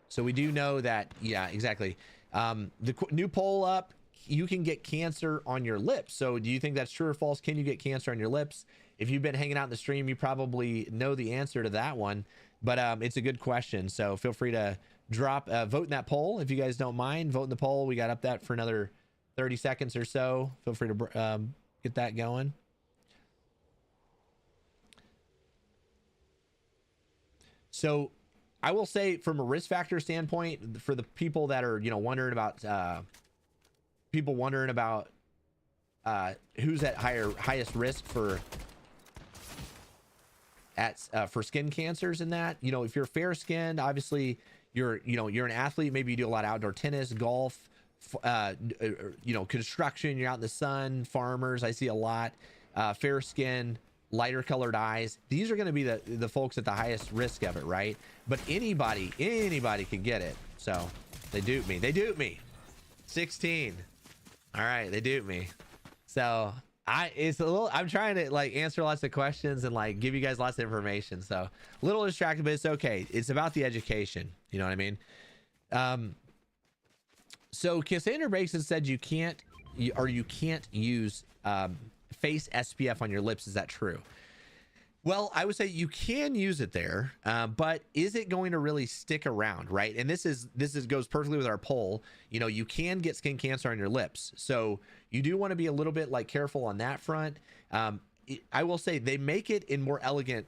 so we do know that, yeah, exactly. The new poll up, you can get cancer on your lips. So do you think that's true or false? Can you get cancer on your lips? If you've been hanging out in the stream, you probably know the answer to that one, but it's a good question. So feel free to vote in that poll. If you guys don't mind, vote in the poll. We got up that for another 30 seconds or so. Feel free to get that going. So I will say, from a risk factor standpoint, for the people that are, wondering about who's at highest risk for skin cancers and that, if you're fair skinned, obviously you're an athlete, maybe you do a lot of outdoor tennis, golf, construction, you're out in the sun, farmers, I see a lot, fair skin, lighter colored eyes, these are going to be the folks at the highest risk of it, right? But anybody can get it. So they dupe me 16. All right, they dupe me. So I'm trying to like answer lots of questions and like give you guys lots of information, so a little distracted, but it's okay. It's about the education, you know what I mean? So Cassandra Bakeson said you can't use face SPF on your lips. Is that true? Well, I would say you can use it there, but is it going to really stick around, right? And this goes perfectly with our poll. You know, you can get skin cancer on your lips, so you do want to be a little bit like careful on that front. I will say they make it in more elegant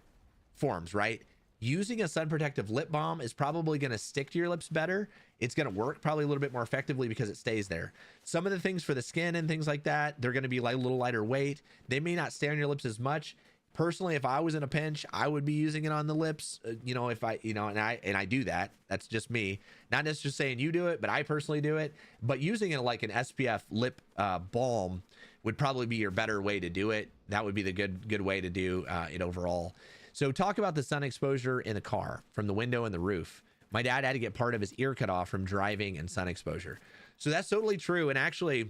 forms, right? Using a sun protective lip balm is probably going to stick to your lips better. It's going to work probably a little bit more effectively because it stays there. Some of the things for the skin and things like that, they're going to be like a little lighter weight. They may not stay on your lips as much. Personally, if I was in a pinch, I would be using it on the lips, you know, if I, you know, and I do that. That's just me. Not necessarily saying you do it, but I personally do it. But using it like an SPF lip balm would probably be your better way to do it. That would be the good way to do it overall. So talk about the sun exposure in the car from the window and the roof. My dad had to get part of his ear cut off from driving and sun exposure. So that's totally true. And actually,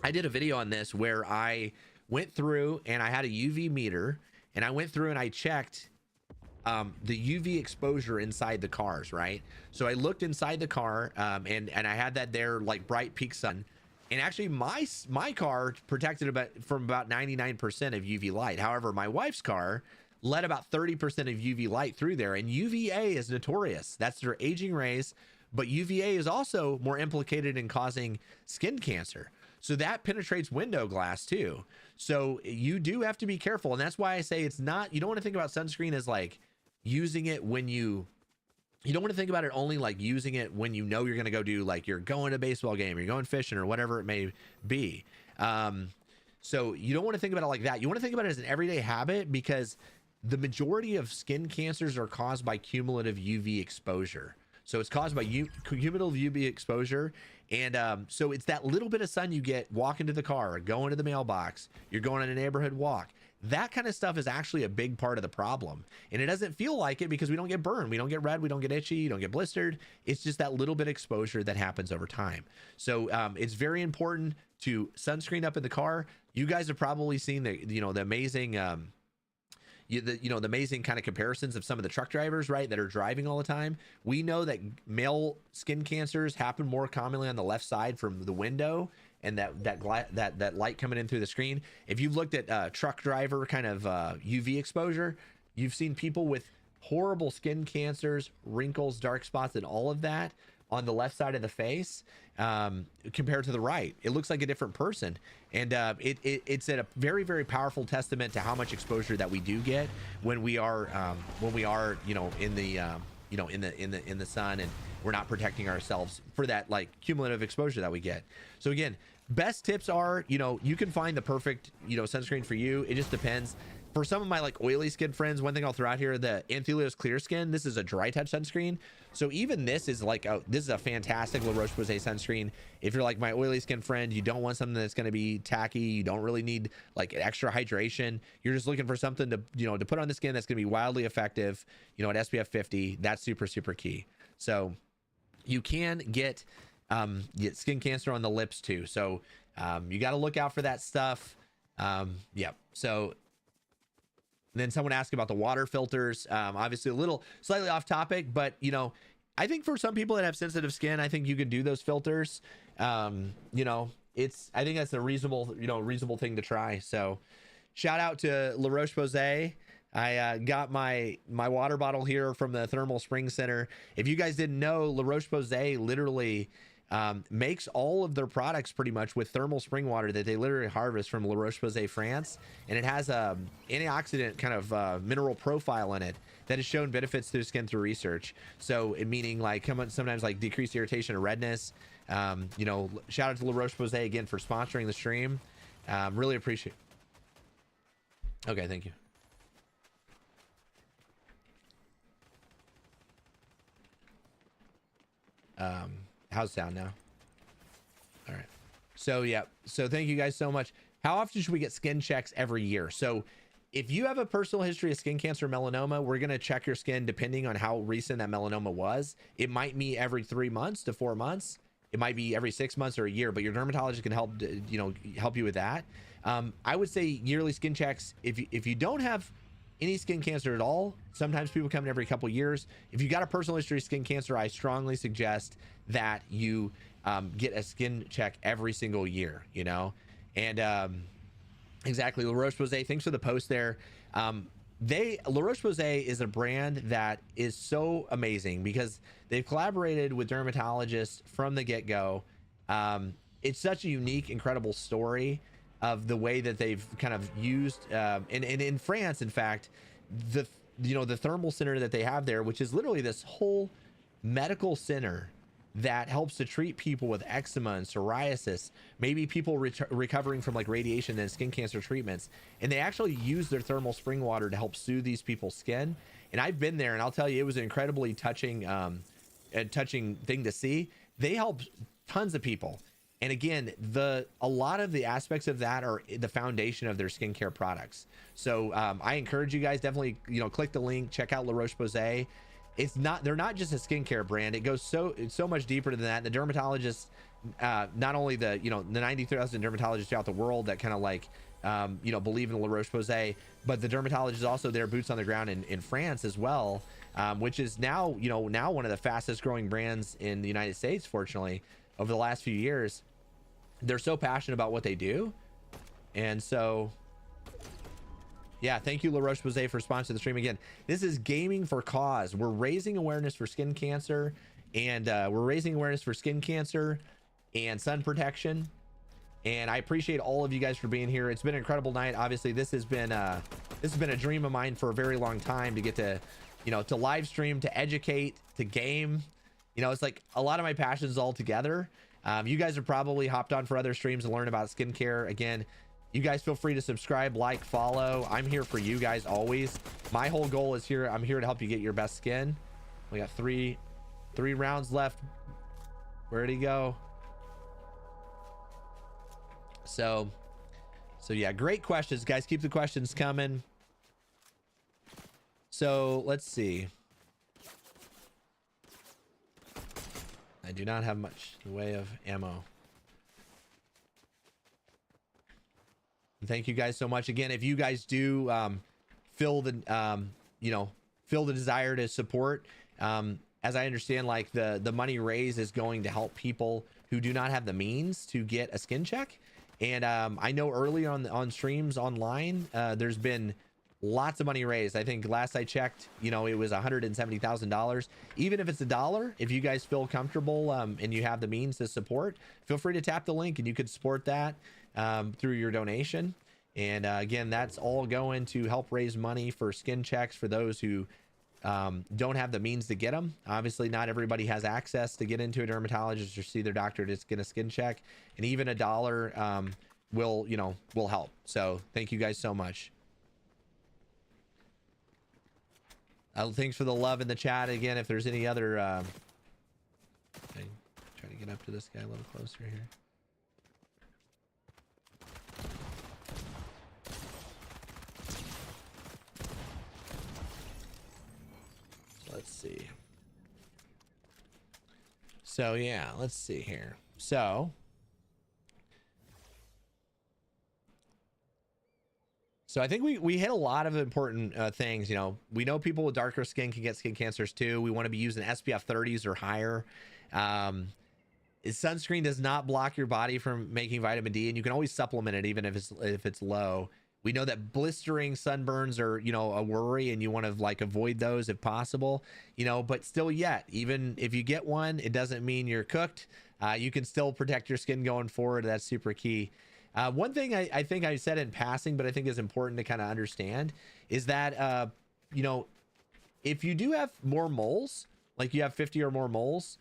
I did a video on this where I went through and I had a UV meter and I went through and I checked the UV exposure inside the cars, right? So I looked inside the car and I had that there like bright peak sun. And actually my car protected from about 99% of UV light. However, my wife's car let about 30% of UV light through there, and UVA is notorious. That's their aging rays, but UVA is also more implicated in causing skin cancer. So that penetrates window glass too. So you do have to be careful. And that's why I say it's not, you don't want to think about sunscreen as like using it when you don't want to think about it only like using it when you know you're going to go do, like you're going to a baseball game, you're going fishing or whatever it may be. So you don't want to think about it like that. You want to think about it as an everyday habit, because the majority of skin cancers are caused by cumulative UV exposure. So it's caused by cumulative UV exposure. And so it's that little bit of sun you get walking to the car, going to the mailbox, you're going on a neighborhood walk. That kind of stuff is actually a big part of the problem. And it doesn't feel like it because we don't get burned. We don't get red. We don't get itchy. You don't get blistered. It's just that little bit of exposure that happens over time. So it's very important to sunscreen up in the car. You guys have probably seen the amazing the amazing kind of comparisons of some of the truck drivers, right, that are driving all the time. We know that male skin cancers happen more commonly on the left side from the window and that light coming in through the screen. If you've looked at truck driver kind of UV exposure, you've seen people with horrible skin cancers, wrinkles, dark spots, and all of that on the left side of the face compared to the right. It looks like a different person. And it's a very, very powerful testament to how much exposure that we do get when we are in the sun, and we're not protecting ourselves for that like cumulative exposure that we get. So again, best tips are, you can find the perfect, sunscreen for you. It just depends. For some of my like oily skin friends, one thing I'll throw out here, the Anthelios Clear Skin, this is a dry touch sunscreen. So even this is like, this is a fantastic Roche-Posay sunscreen. If you're like my oily skin friend, you don't want something that's going to be tacky. You don't really need like extra hydration. You're just looking for something to, to put on the skin that's going to be wildly effective, at SPF 50. That's super, super key. So you can get skin cancer on the lips too. So you got to look out for that stuff. Yeah. So then someone asked about the water filters. Obviously a little slightly off topic, but I think for some people that have sensitive skin, I think you can do those filters. I think that's a reasonable thing to try. So shout out to La Roche-Posay. I got my water bottle here from the Thermal Spring Center. If you guys didn't know, La Roche-Posay literally makes all of their products pretty much with thermal spring water that they literally harvest from La Roche-Posay, France. And it has a antioxidant kind of mineral profile in it that has shown benefits to the skin through research. So meaning like sometimes like decreased irritation or redness. Shout out to La Roche-Posay again for sponsoring the stream. Really appreciate it. Okay, thank you. How's it sound now? All right. So yeah. So thank you guys so much. How often should we get skin checks every year? So If you have a personal history of skin cancer or melanoma, we're going to check your skin depending on how recent that melanoma was. It might be every 3 months to 4 months. It might be every 6 months or a year, but your dermatologist can help, help you with that. I would say yearly skin checks. If you don't have any skin cancer at all, sometimes people come in every couple years. If you got a personal history of skin cancer, I strongly suggest that you get a skin check every single year, and exactly. La Roche-Posay, thanks for the post there. La Roche-Posay is a brand that is so amazing because they've collaborated with dermatologists from the get-go. It's such a unique, incredible story of the way that they've kind of used, and in France, in fact, the thermal center that they have there, which is literally this whole medical center that helps to treat people with eczema and psoriasis, maybe people recovering from like radiation and skin cancer treatments. And they actually use their thermal spring water to help soothe these people's skin. And I've been there, and I'll tell you, it was an incredibly touching thing to see. They help tons of people. And again, a lot of the aspects of that are the foundation of their skincare products. So I encourage you guys, definitely, click the link, check out La Roche-Posay. They're not just a skincare brand. It goes so much deeper than that. The dermatologists, not only the 90,000 dermatologists throughout the world that kind of like, believe in La Roche-Posay, but the dermatologists also their boots on the ground in France as well, which is now one of the fastest growing brands in the United States, fortunately, over the last few years. They're so passionate about what they do. And so, yeah, thank you, La Roche-Posay, for sponsoring the stream again. This is Gaming for Cause. We're raising awareness for skin cancer, and sun protection. And I appreciate all of you guys for being here. It's been an incredible night. Obviously, this has been a dream of mine for a very long time to get to, to live stream, to educate, to game. It's like a lot of my passions all together. You guys have probably hopped on for other streams and learn about skincare. Again, you guys feel free to subscribe, like, follow. I'm here for you guys always. My whole goal is I'm here to help you get your best skin. We got three rounds left. Where'd he go? So yeah, great questions, guys. Keep the questions coming. So let's see. I do not have much in the way of ammo. Thank you guys so much. Again, if you guys do feel the desire to support, as I understand, like the money raised is going to help people who do not have the means to get a skin check. And I know early on streams online, there's been lots of money raised. I think last I checked, it was $170,000. Even if it's $1, if you guys feel comfortable and you have the means to support, feel free to tap the link and you could support that through your donation. And again, that's all going to help raise money for skin checks for those who don't have the means to get them. Obviously, not everybody has access to get into a dermatologist or see their doctor to get a skin check, and even $1 will help. So thank you guys so much. Thanks for the love in the chat. Again, if there's any other okay, try to get up to this guy a little closer here. Let's see. So yeah, let's see here. So I think we hit a lot of important things. We know people with darker skin can get skin cancers too. We want to be using SPF 30s or higher. Sunscreen does not block your body from making vitamin D, and you can always supplement it even if it's low. We know that blistering sunburns are, a worry, and you want to avoid those if possible, but still yet, even if you get one, it doesn't mean you're cooked. You can still protect your skin going forward. That's super key. One thing I think I said in passing, but I think is important to kind of understand is that, if you do have more moles, like you have 50 or more moles,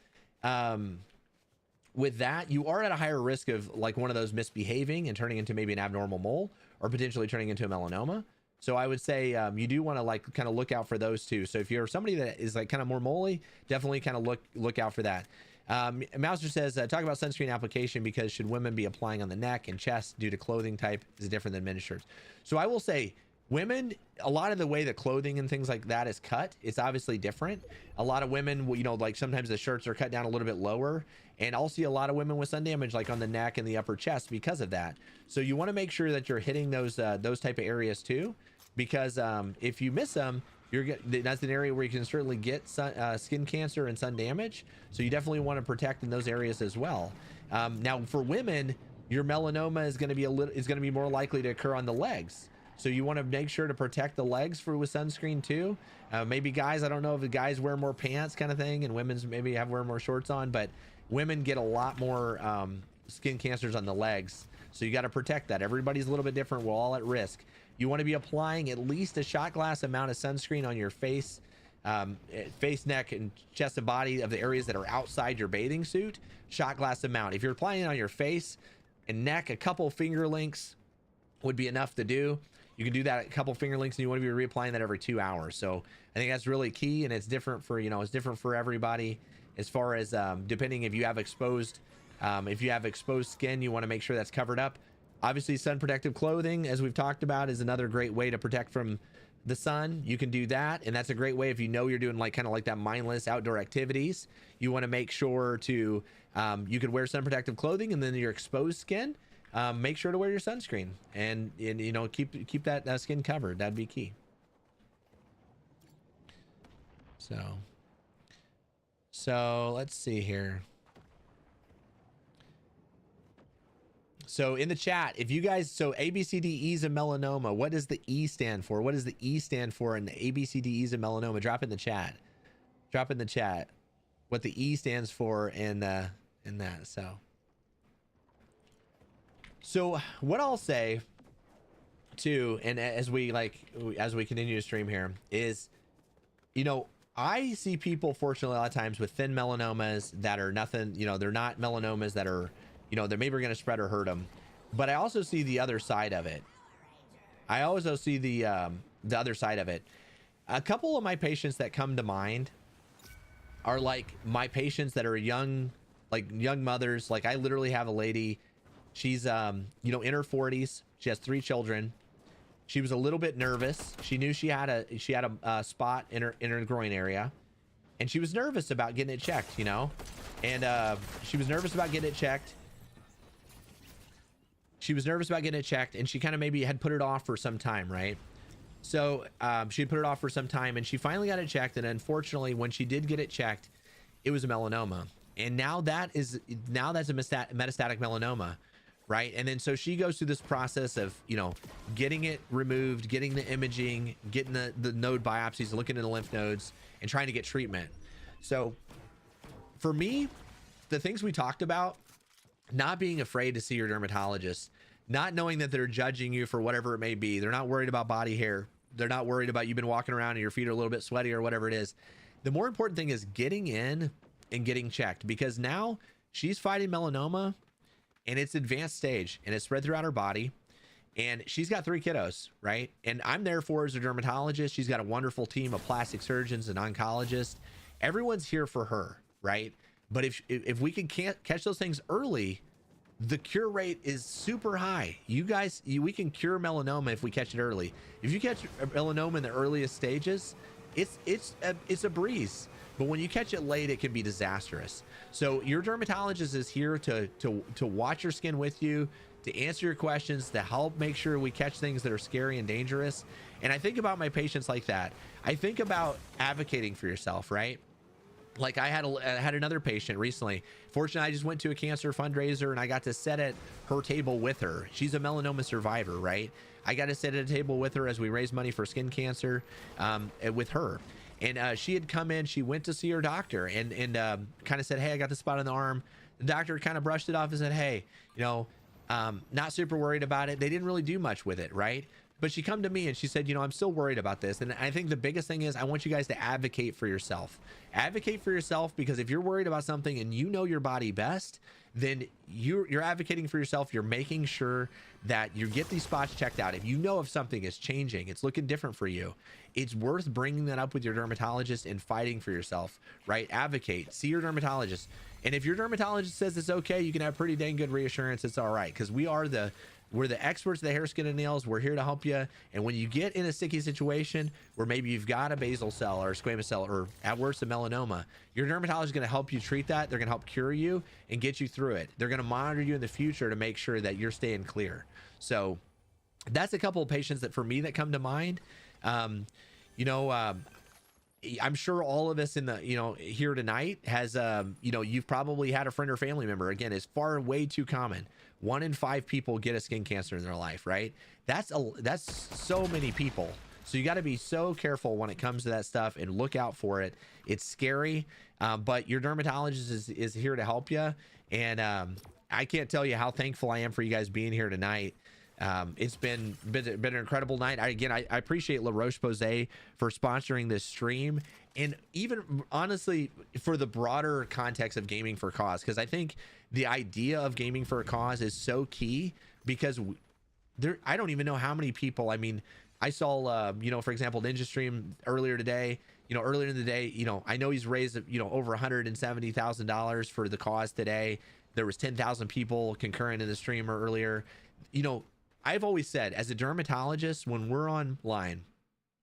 with that, you are at a higher risk of one of those misbehaving and turning into maybe an abnormal mole or potentially turning into a melanoma. So I would say you do want to kind of look out for those two. So if you're somebody that is kind of more moley, definitely kind of look out for that. Mouser says, talk about sunscreen application, because should women be applying on the neck and chest due to clothing type is different than men's shirts? So I will say Women, a lot of the way the clothing and things like that is cut, it's obviously different. A lot of women, you know, like sometimes the shirts are cut down a little bit lower, and I'll see a lot of women with sun damage like on the neck and the upper chest because of that. So you want to make sure that you're hitting those type of areas too, because if you miss them, that's an area where you can certainly get skin cancer and sun damage. So you definitely want to protect in those areas as well. Now for women, your melanoma is going to be more likely to occur on the legs. So you want to make sure to protect the legs with sunscreen too. Maybe guys, I don't know if the guys wear more pants kind of thing, and women's maybe wear more shorts on, but women get a lot more skin cancers on the legs. So you got to protect that. Everybody's a little bit different. We're all at risk. You want to be applying at least a shot glass amount of sunscreen on your face, neck, and chest and body of the areas that are outside your bathing suit. Shot glass amount. If you're applying it on your face and neck, a couple finger lengths would be enough to do. You can do that a couple finger lengths, and you want to be reapplying that every 2 hours. So I think that's really key, and it's different for, it's different for everybody as far as depending if you have exposed skin, you want to make sure that's covered up. Obviously, sun protective clothing, as we've talked about, is another great way to protect from the sun. You can do that, and that's a great way if you know you're doing kind of like that mindless outdoor activities. You want to make sure to you could wear sun protective clothing, and then your exposed skin, make sure to wear your sunscreen and keep that skin covered. That'd be key. So let's see here. So in the chat, if you guys, so ABCDEs of melanoma, what does the E stand for? What does the E stand for in the ABCDEs of melanoma? Drop in the chat. Drop in the chat what the E stands for in that. So what I'll say too, and as we continue to stream here, is, I see people, fortunately, a lot of times with thin melanomas that are nothing, they're not melanomas that are, they're maybe going to spread or hurt them. But I also see the other side of it. I also see the other side of it. A couple of my patients that come to mind are like my patients that are young mothers. Like I literally have a lady, she's, in her 40s. She has 3 children. She was a little bit nervous. She knew she had a spot in her groin area, and she was nervous about getting it checked, and she was nervous about getting it checked. And she kind of maybe had put it off for some time, right? So she had put it off for some time, and she finally got it checked. And unfortunately, when she did get it checked, it was a melanoma. And now that's a metastatic melanoma, right? And then so she goes through this process of, getting it removed, getting the imaging, getting the node biopsies, looking at the lymph nodes, and trying to get treatment. So for me, the things we talked about, not being afraid to see your dermatologist, not knowing that they're judging you for whatever it may be. They're not worried about body hair. They're not worried about you've been walking around and your feet are a little bit sweaty or whatever it is. The more important thing is getting in and getting checked, because now she's fighting melanoma and it's advanced stage and it's spread throughout her body, and she's got 3 kiddos, right? And I'm there for her as a dermatologist. She's got a wonderful team of plastic surgeons and oncologists. Everyone's here for her, right? But if we can catch those things early, the cure rate is super high. We can cure melanoma if we catch it early. If you catch melanoma in the earliest stages, it's a breeze. But when you catch it late, it can be disastrous. So your dermatologist is here to watch your skin with you, to answer your questions, to help make sure we catch things that are scary and dangerous. And I think about my patients like that. I think about advocating for yourself, right? Like I had another patient recently. Fortunately, I just went to a cancer fundraiser and I got to sit at her table with her. She's a melanoma survivor, right? I got to sit at a table with her as we raise money for skin cancer with her. And she had come in, she went to see her doctor and kind of said, hey, I got the spot on the arm. The doctor kind of brushed it off and said, hey, not super worried about it. They didn't really do much with it, right? But she come to me and she said, I'm still worried about this. And I think the biggest thing is I want you guys to advocate for yourself. Advocate for yourself, because if you're worried about something and you know your body best, then you're advocating for yourself. You're making sure that you get these spots checked out. If you know if something is changing, it's looking different for you, it's worth bringing that up with your dermatologist and fighting for yourself, right? Advocate, see your dermatologist. And if your dermatologist says it's okay, you can have pretty dang good reassurance it's all right, because we are the We're the experts of the hair, skin, and nails. We're here to help you. And when you get in a sticky situation where maybe you've got a basal cell or a squamous cell or at worst a melanoma, your dermatologist is going to help you treat that. They're going to help cure you and get you through it. They're going to monitor you in the future to make sure that you're staying clear. So that's a couple of patients that for me that come to mind. You know, I'm sure all of us in the, you know, here tonight has, you know, you've probably had a friend or family member. Again, it's way too common. 1 in 5 people get a skin cancer in their life, right? That's so many people. So you got to be so careful when it comes to that stuff and look out for it. It's scary, but your dermatologist is here to help you. And I can't tell you how thankful I am for you guys being here tonight. It's been an incredible night. I appreciate Roche-Posay for sponsoring this stream, and even honestly for the broader context of gaming for a cause, because I think the idea of gaming for a cause is so key, because I don't even know how many people. I mean, I saw you know, for example, Ninja stream earlier today. You know, earlier in the day, you know, I know he's raised, you know, over $170,000 for the cause today. There was 10,000 people concurrent in the stream earlier. You know, I've always said, as a dermatologist, when we're online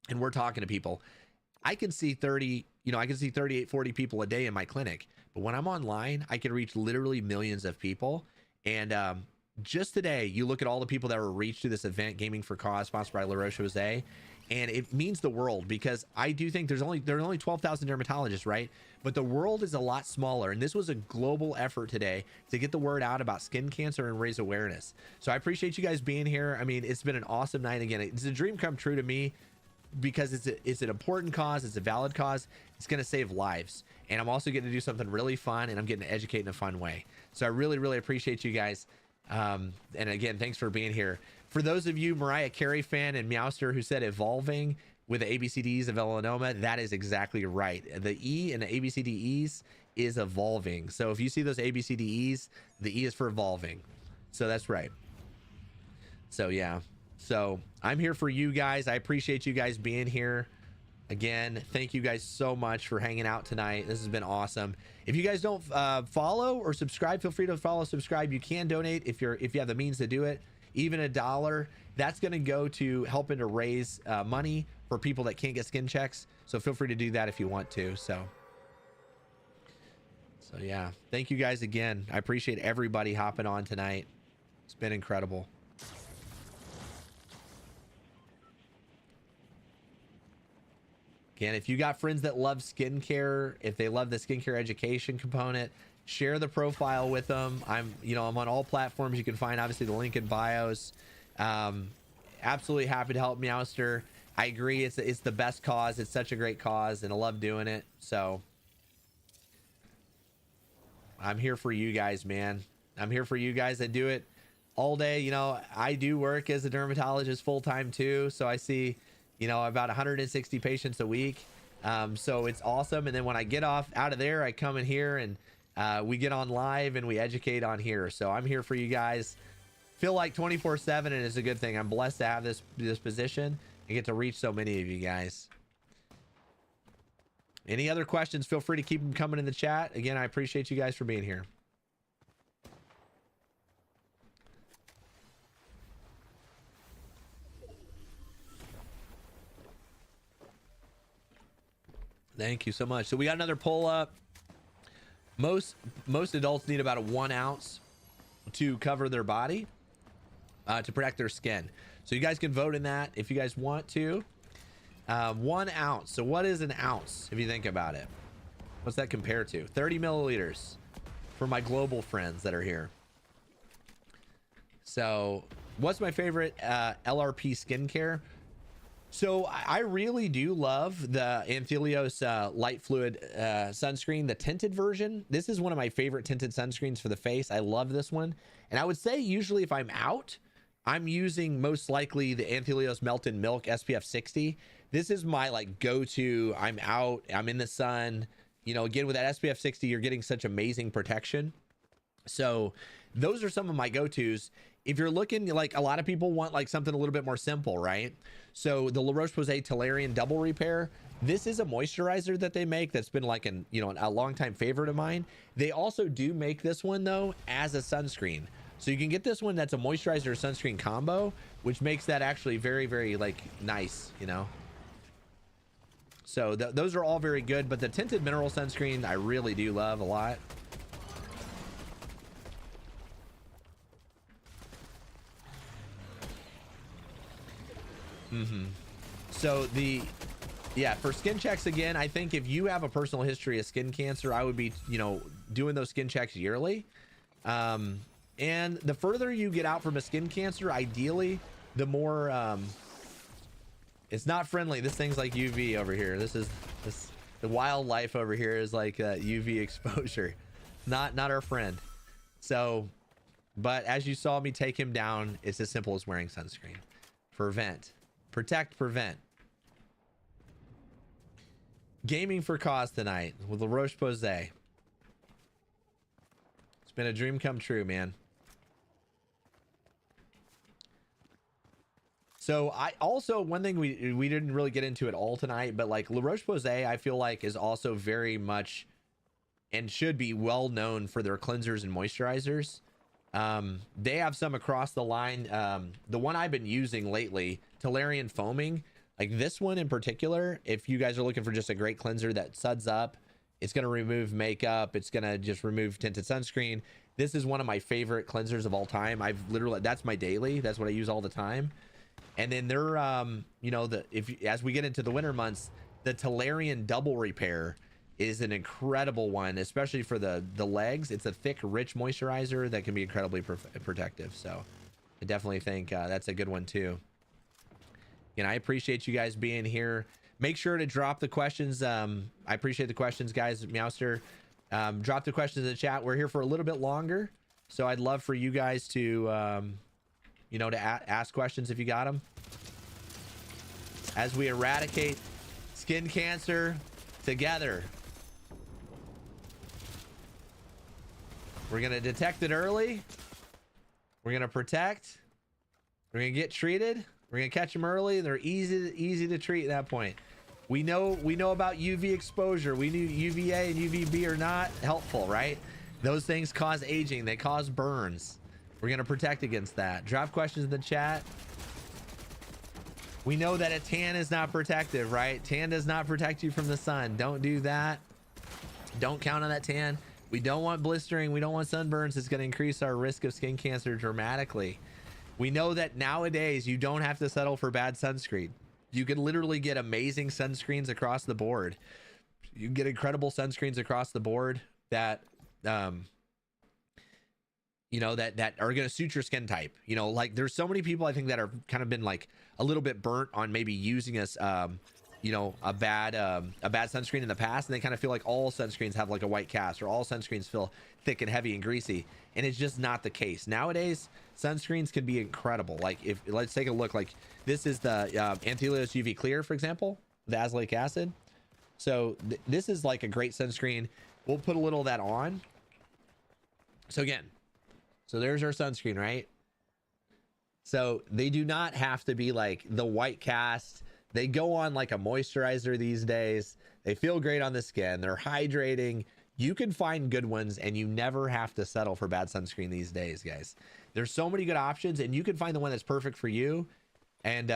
and we're talking to people, I can see 30, you know, I can see 38, 40 people a day in my clinic. But when I'm online, I can reach literally millions of people. And just today, you look at all the people that were reached through this event, Gaming for Cause, sponsored by Roche-Posay, and it means the world, because I do think there are only 12,000 dermatologists, right? But the world is a lot smaller, and this was a global effort today to get the word out about skin cancer and raise awareness. So I appreciate you guys being here. I mean, it's been an awesome night. Again, it's a dream come true to me, because it's an important cause. It's a valid cause. It's going to save lives, and I'm also getting to do something really fun, and I'm getting to educate in a fun way. So I really appreciate you guys. And again, thanks for being here. For those of you Mariah Carey fan and Meowster who said evolving with the ABCDs of melanoma, that is exactly right. The E in the ABCDEs is evolving. So if you see those ABCDEs, the E is for evolving. So that's right. So yeah. So I'm here for you guys. I appreciate you guys being here. Again, thank you guys so much for hanging out tonight. This has been awesome. If you guys don't follow or subscribe, feel free to follow, subscribe. You can donate if you have the means to do it. Even $1, that's going to go to helping to raise money for people that can't get skin checks. So feel free to do that if you want to. So yeah, thank you guys again. I appreciate everybody hopping on tonight. It's been incredible. Again, if you got friends that love skincare, if they love the skincare education component, share the profile with them. I'm on all platforms. You can find obviously the link in bios. Absolutely happy to help Meowster. I agree. It's the best cause. It's such a great cause, and I love doing it. So I'm here for you guys, man. I'm here for you guys that do it all day. You know, I do work as a dermatologist full time too. So I see, you know, about 160 patients a week. So it's awesome. And then when I get out of there, I come in here and we get on live and we educate on here. So I'm here for you guys. Feel like 24/7, and it's a good thing. I'm blessed to have this position and get to reach so many of you guys. Any other questions, feel free to keep them coming in the chat. Again, I appreciate you guys for being here. Thank you so much. So we got another pull up. Most adults need about 1 ounce to cover their body to protect their skin. So you guys can vote in that if you guys want to. 1 ounce. So what is an ounce if you think about it? What's that compare to? 30 milliliters for my global friends that are here. So what's my favorite LRP skincare? So I really do love the Anthelios light fluid sunscreen, the tinted version. This is one of my favorite tinted sunscreens for the face. I love this one. And I would say usually if I'm out, I'm using most likely the Anthelios Melted Milk SPF 60. This is my like go-to. I'm out, I'm in the sun. You know, again, with that SPF 60, you're getting such amazing protection. So those are some of my go-tos. If you're looking, like a lot of people want like something a little bit more simple, right? So the La Roche-Posay Tolerian Double Repair, this is a moisturizer that they make that's been like a long time favorite of mine. They also do make this one though as a sunscreen. So you can get this one that's a moisturizer sunscreen combo, which makes that actually very, very like nice, you know. So those are all very good, but the tinted mineral sunscreen I really do love a lot. So yeah, for skin checks, again, I think if you have a personal history of skin cancer, I would be, you know, doing those skin checks yearly. And the further you get out from a skin cancer, ideally, the more it's not friendly. This thing's like UV over here. The wildlife over here is like UV exposure, not our friend. So, but as you saw me take him down, it's as simple as wearing sunscreen. Prevent, protect, prevent. Gaming for cause tonight with the Roche-Posay. It's been a dream come true, man. So I also, one thing we didn't really get into at all tonight, but like La Roche-Posay, I feel like is also very much and should be well known for their cleansers and moisturizers. They have some across the line. The one I've been using lately, Tolarian Foaming, like this one in particular, if you guys are looking for just a great cleanser that suds up, it's going to remove makeup, it's going to just remove tinted sunscreen. This is one of my favorite cleansers of all time. I've literally, that's my daily, that's what I use all the time. And then they're you know, as we get into the winter months, the Tolarian Double Repair is an incredible one, especially for the legs. It's a thick, rich moisturizer that can be incredibly protective. So I definitely think that's a good one too. And I appreciate you guys being here. Make sure to drop the questions. I appreciate the questions, guys. Meowster, drop the questions in the chat. We're here for a little bit longer, so I'd love for you guys to you know, to ask questions if you got them, as we eradicate skin cancer together. We're gonna detect it early, we're gonna protect, we're gonna get treated, we're gonna catch them early. They're easy to treat at that point. We know about UV exposure. We knew UVA and UVB are not helpful, right? Those things cause aging, they cause burns. We're gonna protect against that. Drop questions in the chat. We know that a tan is not protective, right? Tan does not protect you from the sun. Don't do that. Don't count on that tan. We don't want blistering, we don't want sunburns. It's going to increase our risk of skin cancer dramatically. We know that nowadays you don't have to settle for bad sunscreen. You can literally get amazing sunscreens across the board. You can get incredible sunscreens across the board that you know, that are going to suit your skin type. You know, like there's so many people I think that are kind of been like a little bit burnt on maybe using us you know, a bad sunscreen in the past, and they kind of feel like all sunscreens have like a white cast, or all sunscreens feel thick and heavy and greasy, and it's just not the case. Nowadays sunscreens can be incredible. Like, if let's take a look, like this is the Anthelios UV Clear, for example, the azelaic acid. So this is like a great sunscreen. We'll put a little of that on. So again, so there's our sunscreen, right? So they do not have to be like the white cast. They go on like a moisturizer these days. They feel great on the skin. They're hydrating. You can find good ones, and you never have to settle for bad sunscreen these days, guys. There's so many good options, and you can find the one that's perfect for you. And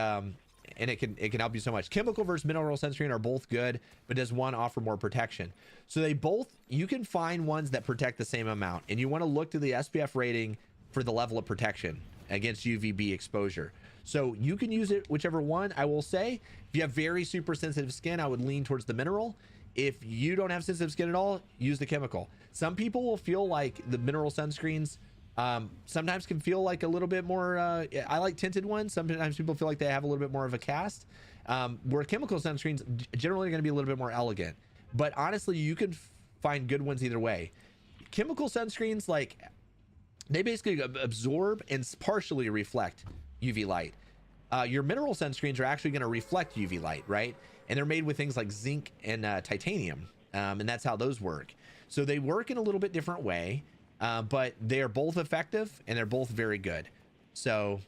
it can help you so much. Chemical versus mineral sunscreen are both good, but does one offer more protection? So they both, you can find ones that protect the same amount, and you want to look to the SPF rating for the level of protection against UVB exposure. So you can use it whichever one. I will say, if you have very super sensitive skin, I would lean towards the mineral. If you don't have sensitive skin at all, use the chemical. Some people will feel like the mineral sunscreens sometimes can feel like a little bit more I like tinted ones. Sometimes people feel like they have a little bit more of a cast, where chemical sunscreens generally are going to be a little bit more elegant. But honestly, you can find good ones either way. Chemical sunscreens, like, they basically absorb and partially reflect UV light. Your mineral sunscreens are actually going to reflect UV light, right? And they're made with things like zinc and titanium, and that's how those work. So they work in a little bit different way, but they're both effective and they're both very good. So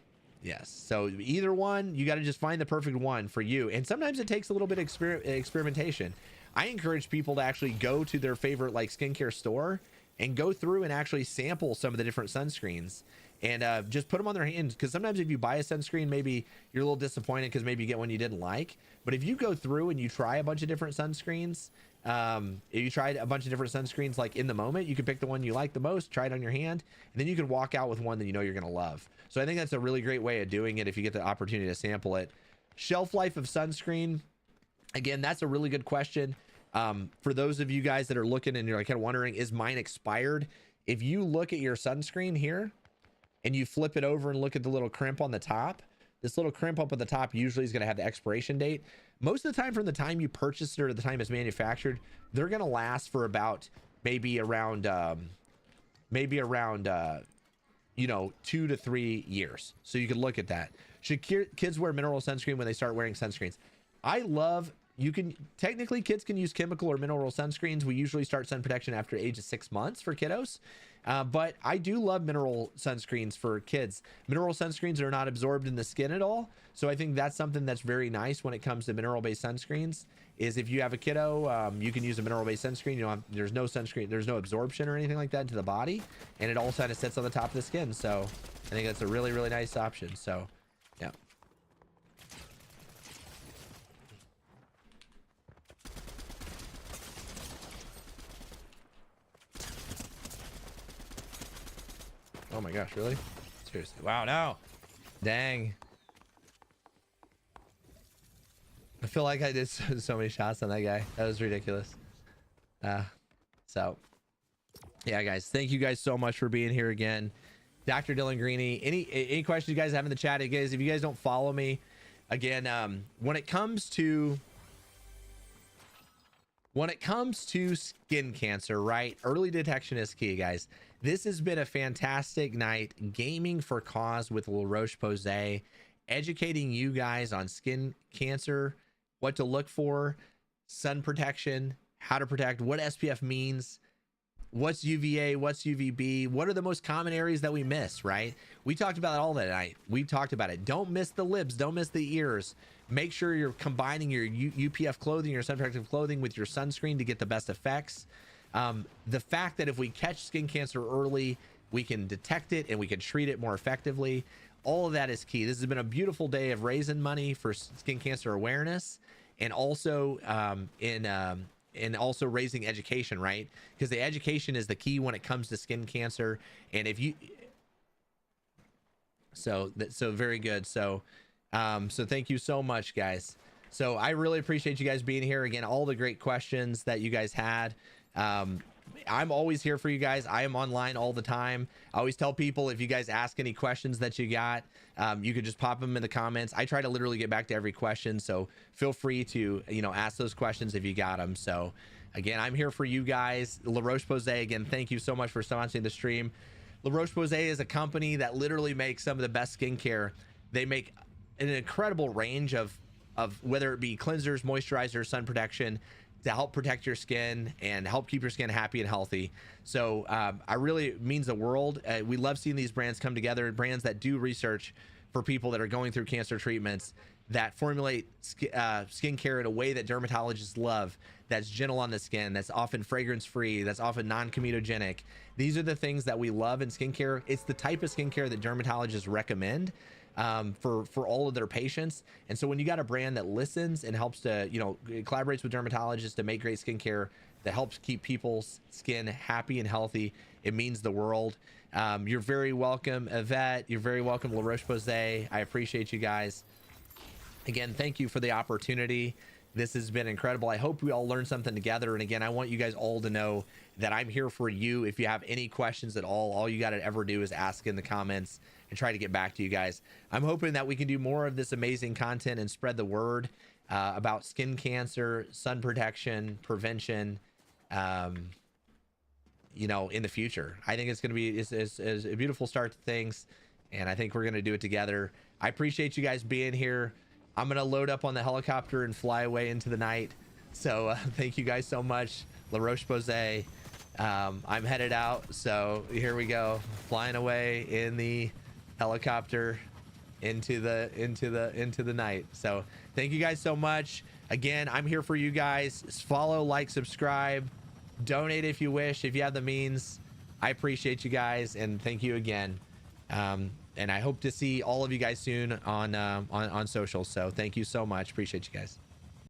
yes, so either one, you got to just find the perfect one for you. And sometimes it takes a little bit of experimentation. I encourage people to actually go to their favorite like skincare store and go through and actually sample some of the different sunscreens and just put them on their hands, because sometimes if you buy a sunscreen, maybe you're a little disappointed because maybe you get one you didn't like. But if you go through and you try a bunch of different sunscreens, if you tried a bunch of different sunscreens, like in the moment, you can pick the one you like the most, try it on your hand, and then you can walk out with one that you know you're going to love. So I think that's a really great way of doing it if you get the opportunity to sample it. Shelf life of sunscreen, again, that's a really good question. For those of you guys that are looking and you're like kind of wondering, is mine expired? If you look at your sunscreen here and you flip it over and look at the little crimp on the top, this little crimp up at the top usually is going to have the expiration date. Most of the time, from the time you purchase it or the time it's manufactured, they're going to last for about maybe around you know, 2 to 3 years. So you can look at that. Should kids wear mineral sunscreen when they start wearing sunscreens? I love, you can technically, kids can use chemical or mineral sunscreens. We usually start sun protection after age of 6 months for kiddos. But I do love mineral sunscreens for kids. Mineral sunscreens are not absorbed in the skin at all. So I think that's something that's very nice when it comes to mineral-based sunscreens, is if you have a kiddo, you can use a mineral-based sunscreen. You know, there's no sunscreen, there's no absorption or anything like that into the body, and it all kind of sits on the top of the skin. So I think that's a really, really nice option. So yeah. Oh my gosh, really? Seriously. Wow, no. Dang. I feel like I did so many shots on that guy. That was ridiculous. So yeah, guys, thank you guys so much for being here again. Dr. Dylan Greeney, any questions you guys have in the chat? Guys, if you guys don't follow me, again, when it comes to skin cancer, right? Early detection is key, guys. This has been a fantastic night gaming for cause with Roche-Posay, educating you guys on skin cancer, what to look for, sun protection, how to protect, what SPF means, what's UVA, what's UVB, what are the most common areas that we miss, right? We talked about it all that night. We talked about it. Don't miss the lips, don't miss the ears. Make sure you're combining your UPF clothing, your sun protective clothing with your sunscreen to get the best effects. The fact that if we catch skin cancer early, we can detect it and we can treat it more effectively. All of that is key. This has been a beautiful day of raising money for skin cancer awareness, and also and also raising education, right? Because the education is the key when it comes to skin cancer. And if you, so very good. So thank you so much, guys. So I really appreciate you guys being here again. All the great questions that you guys had. I'm always here for you guys. I am online all the time. I always tell people, if you guys ask any questions that you got, you could just pop them in the comments. I try to literally get back to every question, so feel free to, you know, ask those questions if you got them. So again, I'm here for you guys. La Roche-Posay, again, thank you so much for sponsoring the stream. La Roche-Posay is a company that literally makes some of the best skincare. They make an incredible range of whether it be cleansers, moisturizers, sun protection, to help protect your skin and help keep your skin happy and healthy. So I really, it means the world. We love seeing these brands come together, brands that do research for people that are going through cancer treatments, that formulate skincare in a way that dermatologists love, that's gentle on the skin, that's often fragrance free, that's often non-comedogenic. These are the things that we love in skincare. It's the type of skincare that dermatologists recommend for all of their patients. And so when you got a brand that listens and helps to, you know, collaborates with dermatologists to make great skincare that helps keep people's skin happy and healthy, it means the world. You're very welcome, Yvette. You're very welcome, La Roche-Posay. I appreciate you guys. Again, thank you for the opportunity. This has been incredible. I hope we all learned something together. And again, I want you guys all to know that I'm here for you. If you have any questions at all you got to ever do is ask in the comments and try to get back to you guys. I'm hoping that we can do more of this amazing content and spread the word about skin cancer, sun protection, prevention, you know, in the future. I think it's going to be is a beautiful start to things, and I think we're going to do it together. I appreciate you guys being here. I'm going to load up on the helicopter and fly away into the night. So thank you guys so much. La Roche-Posay. I'm headed out. So here we go. Flying away in the helicopter into the night. So thank you guys so much. Again, I'm here for you guys. Follow, like, subscribe, donate if you wish, if you have the means. I appreciate you guys, and thank you again. And I hope to see all of you guys soon on social. So thank you so much. Appreciate you guys.